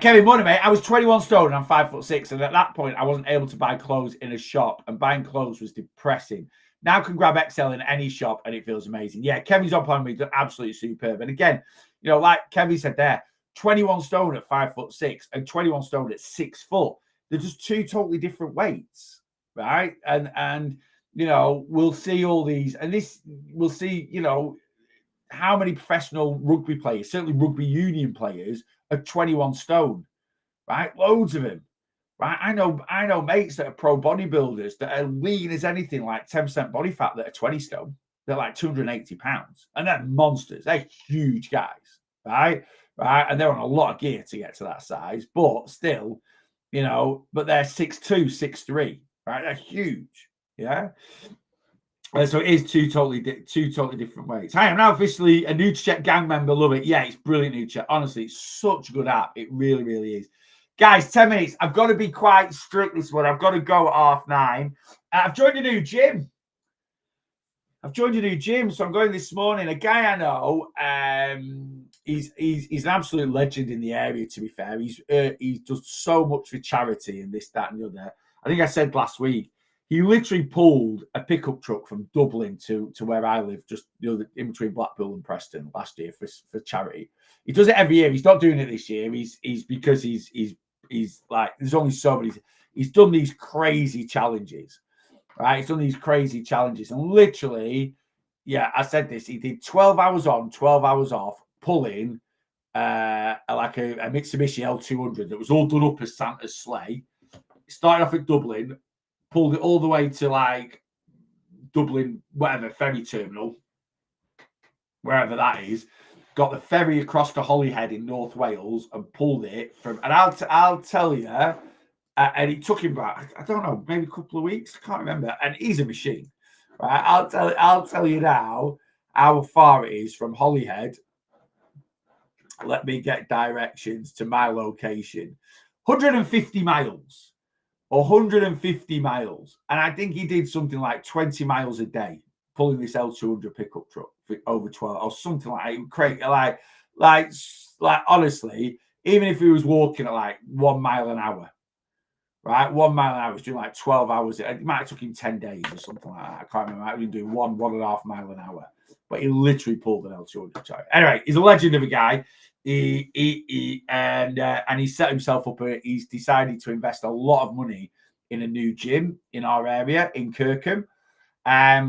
Kevin Money, mate, I was 21 stone and I'm 5'6", and at that point I wasn't able to buy clothes in a shop, and buying clothes was depressing. Now I can grab XL in any shop and it feels amazing. Yeah, Kevin's on plan with me, absolutely superb. And again, like Kevin said there, 21 stone at 5'6" and 21 stone at 6 foot. They're just 2 totally different weights, right? And we'll see all these, and this we'll see, how many professional rugby players, certainly rugby union players, are 21 stone, right? Loads of them, right? I know mates that are pro bodybuilders that are lean as anything, like 10% body fat, that are 20 stone. They're like 280 pounds, and they're monsters. They're huge guys, right? And they're on a lot of gear to get to that size, but still, but they're 6'2", 6'3", right? They're huge, yeah. So it is 2 totally different weights. Hi, I'm now officially a NutriCheck gang member. Love it. Yeah, it's brilliant, NutriCheck. Honestly, it's such a good app. It really, really is. Guys, 10 minutes. I've got to be quite strict this one. I've got to go at 9:30. I've joined a new gym. So I'm going this morning. A guy I know, he's an absolute legend in the area, to be fair. He does so much for charity and this, that, and the other. I think I said last week, he literally pulled a pickup truck from Dublin to where I live, just in between Blackpool and Preston last year for charity. He does it every year. He's not doing it this year. He's because he's like, there's only so many. He's done these crazy challenges, right? He's done these crazy challenges, and literally, yeah, I said this. He did 12 hours on, 12 hours off, pulling like a Mitsubishi L200 that was all done up as Santa's sleigh. He started off at Dublin, pulled it all the way to like Dublin, whatever, ferry terminal, wherever that is. Got the ferry across to Holyhead in North Wales and pulled it from. And I'll tell you, and it took him about, I don't know, maybe a couple of weeks. I can't remember. And he's a machine, right? I'll tell you now how far it is from Holyhead. Let me get directions to my location. 150 miles. 150 miles. And I think he did something like 20 miles a day, pulling this L200 pickup truck for over 12 or something like that. Crazy. Like honestly, even if he was walking at like 1 mile an hour, right? 1 mile an hour, was doing like 12 hours. It might have took him 10 days or something like that. I can't remember. I was doing 1.5 mile an hour. But he literally pulled an L200. Anyway, he's a legend of a guy. And he set himself up. He's decided to invest a lot of money in a new gym in our area in Kirkham. I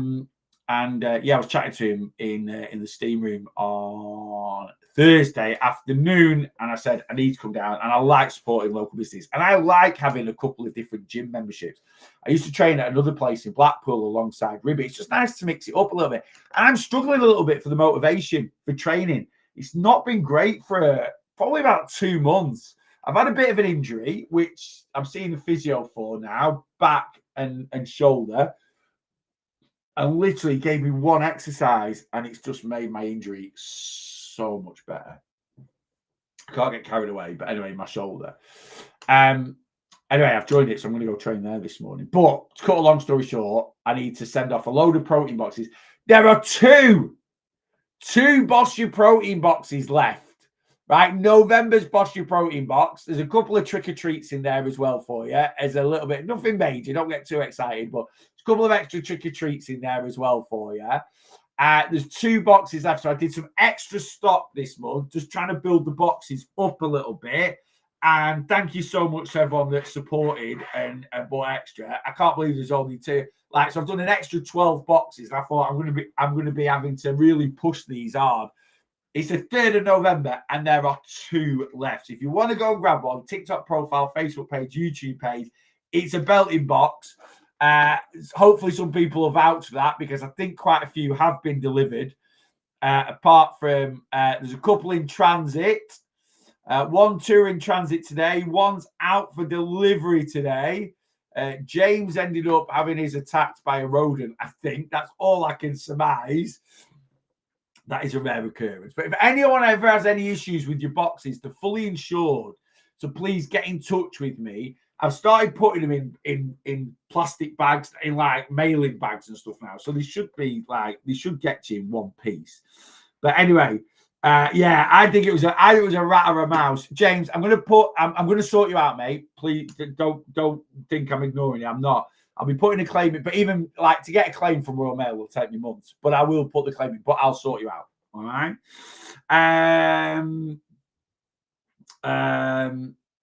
was chatting to him in the steam room on Thursday afternoon, and I said I need to come down. And I like supporting local business, and I like having a couple of different gym memberships. I used to train at another place in Blackpool alongside Ribby. It's just nice to mix it up a little bit. And I'm struggling a little bit for the motivation for training. It's not been great for probably about 2 months. I've had a bit of an injury, which I'm seeing the physio for now, back and shoulder. And literally gave me one exercise, and it's just made my injury so much better. I can't get carried away, but anyway, my shoulder. Anyway, I've joined it, so I'm going to go train there this morning. But to cut a long story short, I need to send off a load of protein boxes. There are two Boss Your Protein boxes left, right? November's Boss Your Protein box. There's a couple of trick-or-treats in there as well for you. As a little bit, nothing major, don't get too excited, but there's a couple of extra trick-or-treats in there as well for you. There's 2 boxes left, so I did some extra stock this month, just trying to build the boxes up a little bit. And thank you so much to everyone that supported and bought extra. I can't believe there's only 2. So I've done an extra 12 boxes. And I thought I'm going to be having to really push these hard. It's the 3rd of November, and there are 2 left. So if you want to go and grab one, TikTok profile, Facebook page, YouTube page, it's a belting box. Hopefully some people have vouched for that, because I think quite a few have been delivered. Apart from there's a couple in transit. 2 in transit today. 1's out for delivery today. James ended up having his attacked by a rodent. I think that's all I can surmise. That is a rare occurrence. But if anyone ever has any issues with your boxes, they're fully insured. So please get in touch with me. I've started putting them in plastic bags, in like mailing bags and stuff now. So they should get you in one piece. But anyway, I think it was a rat or a mouse. James, I'm gonna sort you out, mate. Please don't think I'm ignoring you. I'm not. I'll be putting a claim in, but even like to get a claim from Royal Mail will take me months. But I will put the claim in, but I'll sort you out. All right.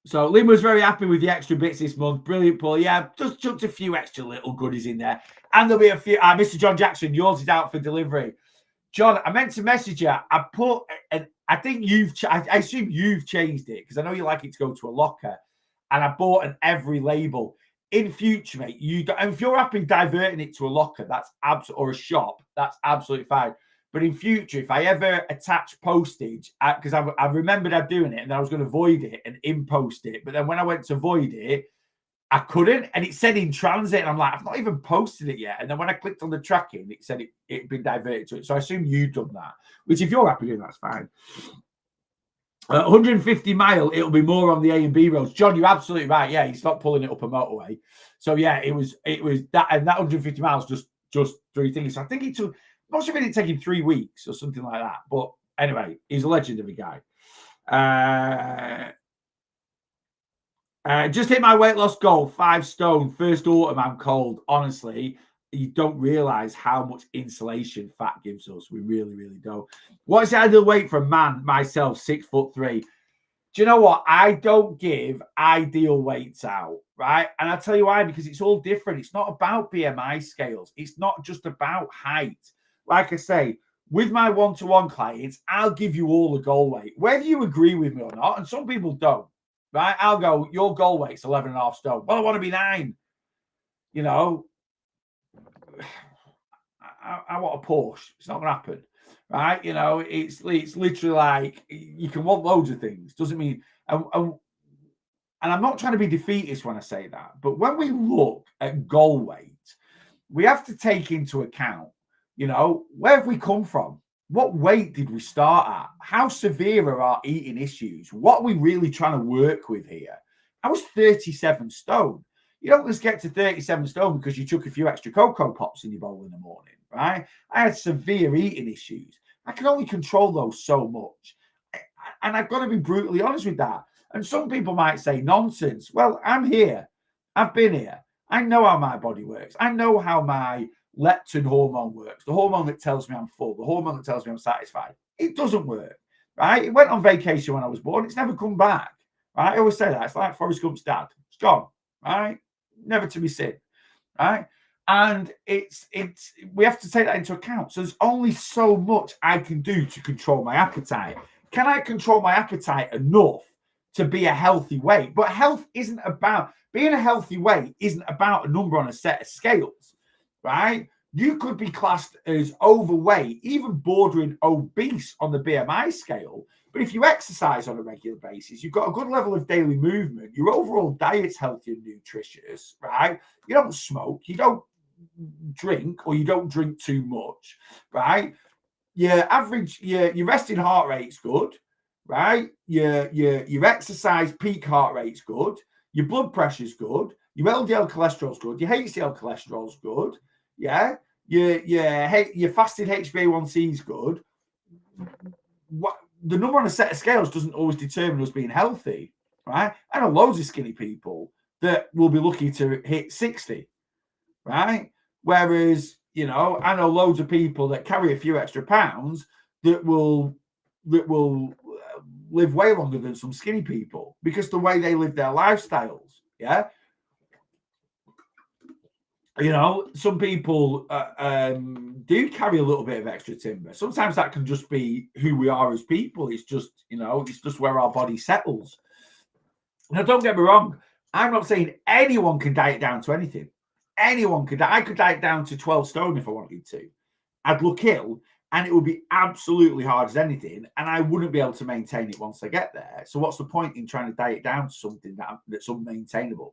So Lynn was very happy with the extra bits this month. Brilliant, Paul. Yeah, just chucked a few extra little goodies in there. And there'll be a few. Mr. John Jackson, yours is out for delivery. John, I meant to message you. I put, and I think I assume you've changed it, because I know you like it to go to a locker. And I bought an every label. In future, mate, and if you're happy diverting it to a locker, that's or a shop, that's absolutely fine. But in future, if I ever attach postage, because I remembered I'm doing it, and I was going to void it and impost it, but then when I went to void it, I couldn't, and it said in transit, and I'm like, I've not even posted it yet. And then when I clicked on the tracking, it said it'd been diverted to it. So I assume you've done that, which if you're happy doing, that's fine. 150 mile, it'll be more on the A and B roads. John, you're absolutely right. Yeah, he's not pulling it up a motorway. So yeah, it was that, and that 150 miles just 3 things. So I think it must have been taking 3 weeks or something like that. But anyway, he's a legend of a guy. Just hit my weight loss goal, 5 stone. First autumn, I'm cold. Honestly, you don't realize how much insulation fat gives us. We really, really don't. What is the ideal weight for a man? Myself, 6'3". Do you know what? I don't give ideal weights out, right? And I'll tell you why, because it's all different. It's not about BMI scales. It's not just about height. Like I say, with my one-to-one clients, I'll give you all the goal weight, whether you agree with me or not. And some people don't, right? I'll go, your goal weight's 11.5 stone. Well, I want to be 9. you know, I want a Porsche. It's not going to happen, right? You know, it's literally like you can want loads of things. Doesn't mean, and I'm not trying to be defeatist when I say that, but when we look at goal weight, we have to take into account, you know, where have we come from? What weight did we start at? How severe are our eating issues? What are we really trying to work with here? I was 37 stone. You don't just get to 37 stone because you took a few extra Cocoa Pops in your bowl in the morning, right? I had severe eating issues. I can only control those so much. And I've got to be brutally honest with that. And some people might say nonsense. Well, I'm here. I've been here. I know how my body works. I know how my leptin hormone works, the hormone that tells me I'm full, the hormone that tells me I'm satisfied. It doesn't work, right? It went on vacation when I was born. It's never come back, right? I always say that. It's like Forrest Gump's dad. It's gone, right? Never to be seen, right? And it's we have to take that into account. So there's only so much I can do to control my appetite. Can I control my appetite enough to be a healthy weight? But health isn't about being a healthy weight, isn't about a number on a set of scales, right? You could be classed as overweight, even bordering obese on the BMI scale. But if you exercise on a regular basis, you've got a good level of daily movement, your overall diet's healthy and nutritious, right? You don't smoke, you don't drink, or you don't drink too much, right? Your average, your resting heart rate's good, right? Your exercise peak heart rate's good. Your blood pressure's good. Your LDL cholesterol's good. Your HDL cholesterol's good. Yeah. Your fasted HbA1c is good. What the number on a set of scales doesn't always determine us being healthy, right? I know loads of skinny people that will be lucky to hit 60, right? Whereas, you know, I know loads of people that carry a few extra pounds that will live way longer than some skinny people because the way they live their lifestyles. Yeah. You know, some people do carry a little bit of extra timber. Sometimes that can just be who we are as people. It's just, you know, it's just where our body settles. Now, don't get me wrong. I'm not saying anyone can diet down to anything. Anyone could. I could diet down to 12 stone if I wanted to. I'd look ill and it would be absolutely hard as anything. And I wouldn't be able to maintain it once I get there. So what's the point in trying to diet down to something that's unmaintainable?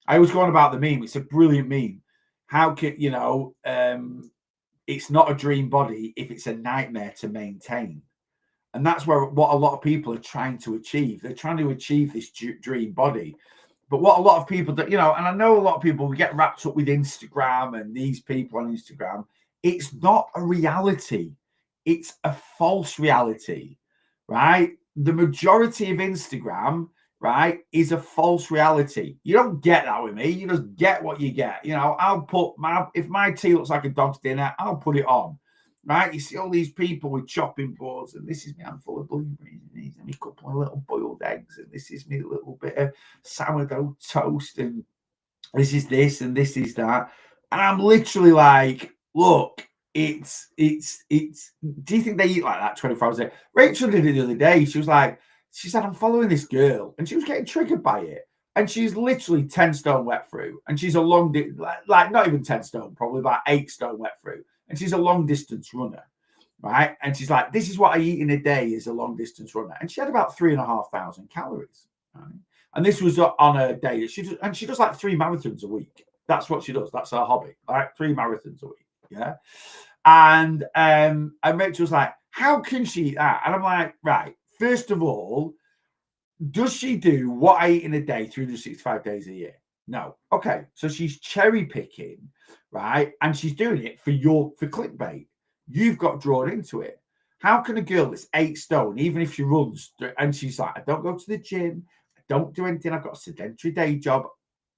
I was going about the meme. It's a brilliant meme. How can, you know, it's not a dream body if it's a nightmare to maintain. And that's what a lot of people are trying to achieve. They're trying to achieve this dream body. But what a lot of people that, you know, and I know a lot of people get wrapped up with Instagram and these people on Instagram. It's not a reality. It's a false reality, right? The majority of Instagram, right, is a false reality. You don't get that with me. You just get what you get. You know, if my tea looks like a dog's dinner, I'll put it on. Right, you see all these people with chopping boards, and this is me handful of blueberries, and these me couple of little boiled eggs, and this is me a little bit of sourdough toast, and this is this, and this is that, and I'm literally like, look, it's. Do you think they eat like that 24 hours a day? Rachel did it the other day. She said, I'm following this girl, and she was getting triggered by it. And she's literally 10 stone wet through, and she's a long, like not even 10 stone, probably about 8 stone wet through. And she's a long distance runner, right? And she's like, this is what I eat in a day as a long distance runner. And she had about 3,500 calories, right? And this was on a day that she does like 3 marathons a week. That's what she does. That's her hobby, right? 3 marathons a week, yeah. And Rachel was like, how can she eat that? And I'm like, right, first of all, does she do what I eat in a day 365 days a year? No. Okay. So she's cherry picking, right? And she's doing it for clickbait. You've got drawn into it. How can a girl that's 8 stone, even if she runs, and she's like, I don't go to the gym, I don't do anything, I've got a sedentary day job,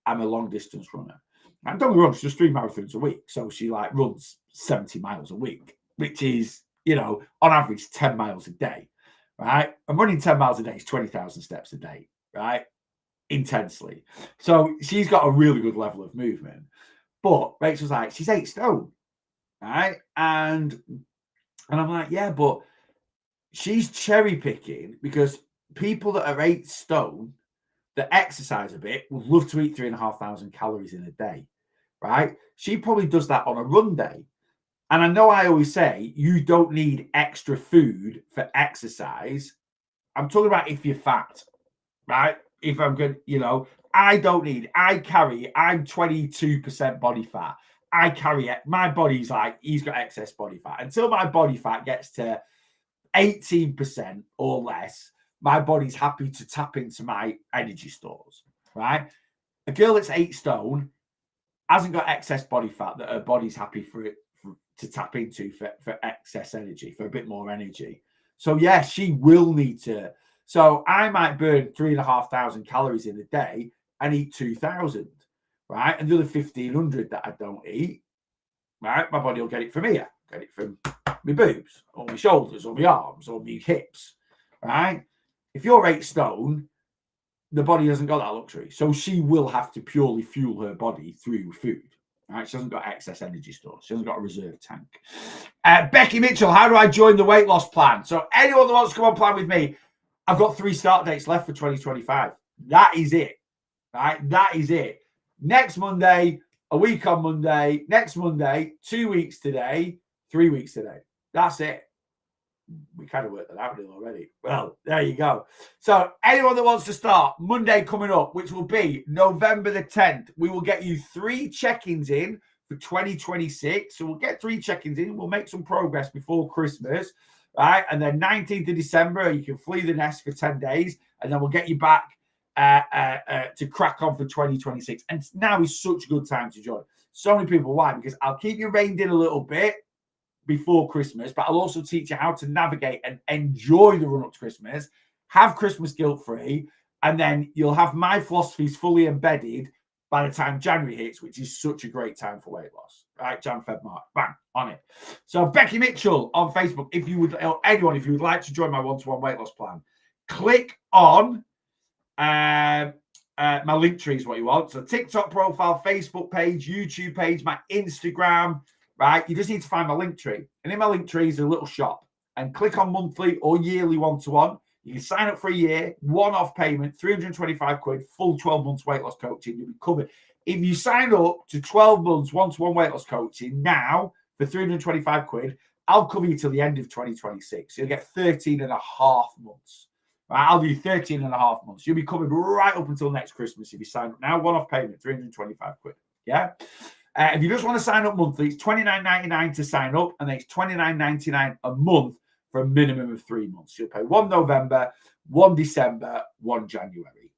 I'm a long distance runner. And don't get me wrong, she does 3 marathons a week. So she like runs 70 miles a week, which is, you know, on average 10 miles a day, right? And running 10 miles a day is 20,000 steps a day, right? Intensely. So she's got a really good level of movement. But Rachel's like, she's 8 stone, right? And I'm like, yeah, but she's cherry picking because people that are 8 stone that exercise a bit would love to eat 3,500 calories in a day. right? She probably does that on a run day. And I know I always say you don't need extra food for exercise. I'm talking about if you're fat, right? If I'm good, I'm 22% body fat. I carry it. My body's like, he's got excess body fat. Until my body fat gets to 18% or less, my body's happy to tap into my energy stores, right? A girl that's 8 stone hasn't got excess body fat that her body's happy for it to tap into for excess energy, for a bit more energy. So yeah, she will need to. So I might burn 3,500 calories in a day and eat 2,000, right? And the other 1,500 that I don't eat, right? My body will get it from here, get it from my boobs or my shoulders or my arms or my hips, right? If you're 8 stone, the body hasn't got that luxury. So she will have to purely fuel her body through food. Right? She hasn't got excess energy stores. She hasn't got a reserve tank. Becky Mitchell, how do I join the weight loss plan? So anyone that wants to come on plan with me, I've got 3 start dates left for 2025. That is it. Right? That is it. Next Monday, a week on Monday, next Monday, 2 weeks today, 3 weeks today. That's it. We kind of worked that out already. Well, there you go. So anyone that wants to start, Monday coming up, which will be November the 10th, we will get you 3 check-ins in for 2026. So we'll get 3 check-ins in. We'll make some progress before Christmas, right? And then 19th of December, you can flee the nest for 10 days, and then we'll get you back to crack on for 2026. And now is such a good time to join. So many people. Why? Because I'll keep you reined in a little bit before Christmas, but I'll also teach you how to navigate and enjoy the run up to Christmas, have Christmas guilt-free, and then you'll have my philosophies fully embedded by the time January hits, which is such a great time for weight loss, right? Jan, Feb, March, bang, on it. So Becky Mitchell on Facebook, if you would, or anyone, if you would like to join my one-to-one weight loss plan, click on my link tree is what you want. So TikTok profile, Facebook page, YouTube page, my Instagram, right? You just need to find my link tree. And in my link tree is a little shop. And click on monthly or yearly one-to-one. You can sign up for a year, one-off payment, 325 quid, full 12 months weight loss coaching. You'll be covered. If you sign up to 12 months one-to-one weight loss coaching now for 325 quid, I'll cover you till the end of 2026. You'll get 13 and a half months. Right? I'll do 13 and a half months. You'll be covered right up until next Christmas if you sign up now. One-off payment, 325 quid. Yeah? If you just want to sign up monthly, it's $29.99 to sign up, and then it's $29.99 a month for a minimum of 3 months. You'll pay 1 November, 1 December, 1 January.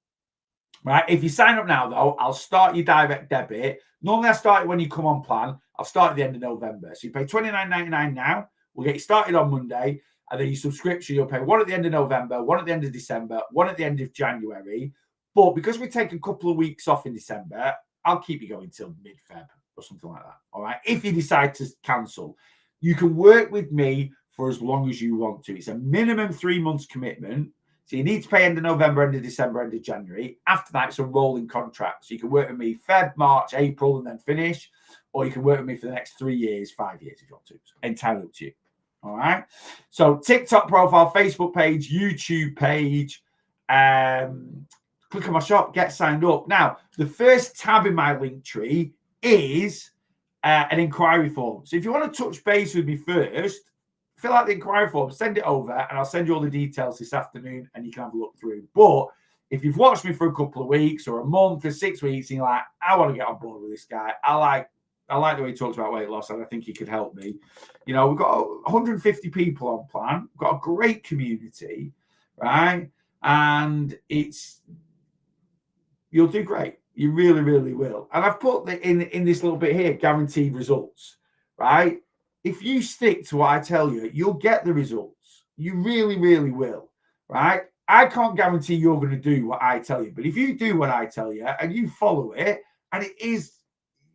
Right? If you sign up now, though, I'll start your direct debit. Normally, I start it when you come on plan. I'll start at the end of November. So you pay $29.99 now. We'll get you started on Monday, and then your subscription, you'll pay 1 at the end of November, 1 at the end of December, 1 at the end of January. But because we take a couple of weeks off in December, I'll keep you going till mid-Feb. Or something like that. All right. If you decide to cancel, you can work with me for as long as you want to. It's a minimum 3 months commitment. So you need to pay end of November, end of December, end of January. After that, it's a rolling contract. So you can work with me Feb, March, April, and then finish. Or you can work with me for the next 3 years, 5 years if you want to. It's entirely up to you. All right. So TikTok profile, Facebook page, YouTube page. Click on my shop, get signed up. Now, the first tab in my link tree is an inquiry form. So if you want to touch base with me first, fill out the inquiry form, send it over, and I'll send you all the details this afternoon, and you can have a look through. But if you've watched me for a couple of weeks or a month or 6 weeks, and you're like, I want to get on board with this guy. I like the way he talks about weight loss, and I think he could help me. We've got 150 people on plan. We've got a great community, right? And you'll do great. You really, really will. And I've put in this little bit here, guaranteed results, right? If you stick to what I tell you, you'll get the results. You really, really will, right? I can't guarantee you're going to do what I tell you. But if you do what I tell you and you follow it, and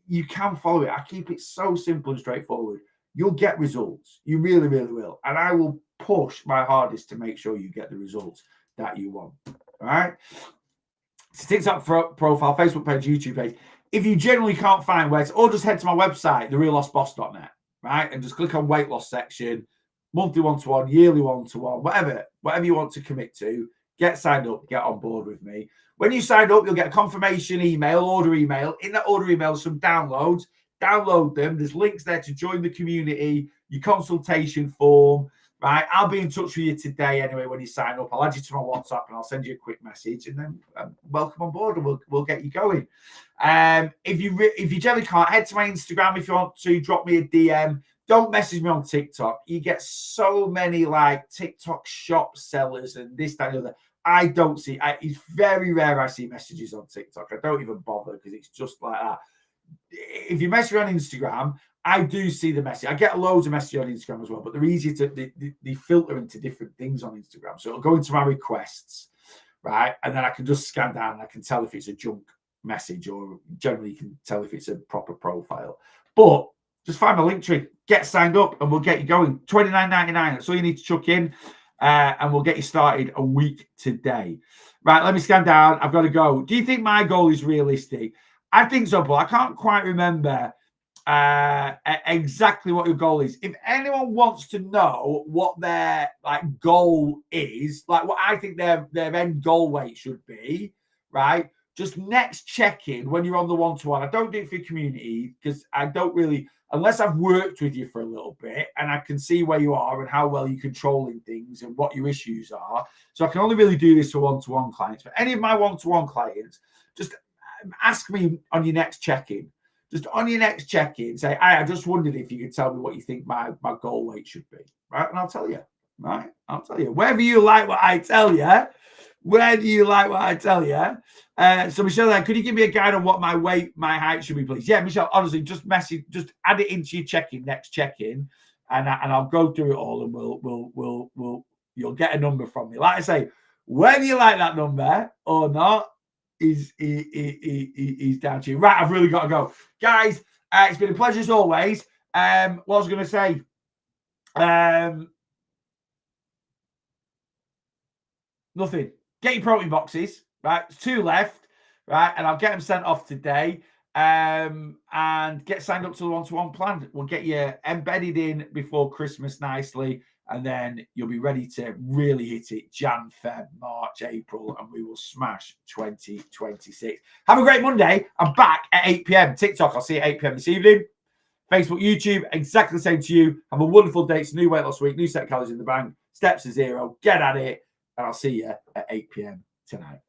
you can follow it. I keep it so simple and straightforward. You'll get results. You really, really will. And I will push my hardest to make sure you get the results that you want, all right? TikTok profile, Facebook page, YouTube page. If you generally can't find where it's, or just head to my website, thereallossboss.net, right? And just click on weight loss section, monthly one-to-one, yearly one-to-one, whatever you want to commit to. get signed up, get on board with me. When you sign up, you'll get a confirmation email, order email. In that order email, some downloads. Download them. There's links there to join the community, your consultation form, right? I'll be in touch with you today anyway when you sign up. I'll add you to my WhatsApp and I'll send you a quick message, and then welcome on board, and we'll get you going. If you generally can't, head to my Instagram if you want to. Drop me a DM. Don't message me on TikTok. You get so many like TikTok shop sellers and this, that, and the other. I don't see. It's very rare I see messages on TikTok. I don't even bother because it's just like that. If you message me on Instagram, I do see the message. I get loads of messages on Instagram as well, but they're easier to they filter into different things on Instagram. So it'll go into my requests, right? And then I can just scan down and I can tell if it's a junk message, or generally you can tell if it's a proper profile. But just find my link tree, get signed up, and we'll get you going. $29.99. That's all you need to chuck in, and we'll get you started a week today. Right, let me scan down. I've got to go. Do you think my goal is realistic? I think so, but I can't quite remember exactly what your goal is. If anyone wants to know what their goal is, like what I think their end goal weight should be, right? Just next check-in when you're on the one-to-one. I don't do it for your community because I don't really, unless I've worked with you for a little bit and I can see where you are and how well you're controlling things and what your issues are. So I can only really do this for one-to-one clients. For any of my one-to-one clients, just ask me on your next check-in. Just on your next check-in, say, I just wondered if you could tell me what you think my goal weight should be, right? And I'll tell you, right? I'll tell you. Whether you like what I tell you, so Michelle, could you give me a guide on what my height should be, please? Yeah, Michelle, honestly, just add it into your next check-in, and I'll go through it all, and you'll get a number from me. Like I say, whether you like that number or not is down to you. Right, I've really got to go, guys. It's been a pleasure as always. What I was going to say, nothing. Get your protein boxes, right? There's 2 left, right? And I'll get them sent off today. And get signed up to the one-to-one plan. We'll get you embedded in before Christmas nicely, and then you'll be ready to really hit it Jan, Feb, March, April, and we will smash 2026. Have a great Monday. I'm back at 8 p.m. TikTok, I'll see you at 8 p.m. this evening. Facebook, YouTube, exactly the same to you. Have a wonderful day. It's a new weight loss week, new set of calories in the bank, steps to zero. Get at it, and I'll see you at 8 p.m. tonight.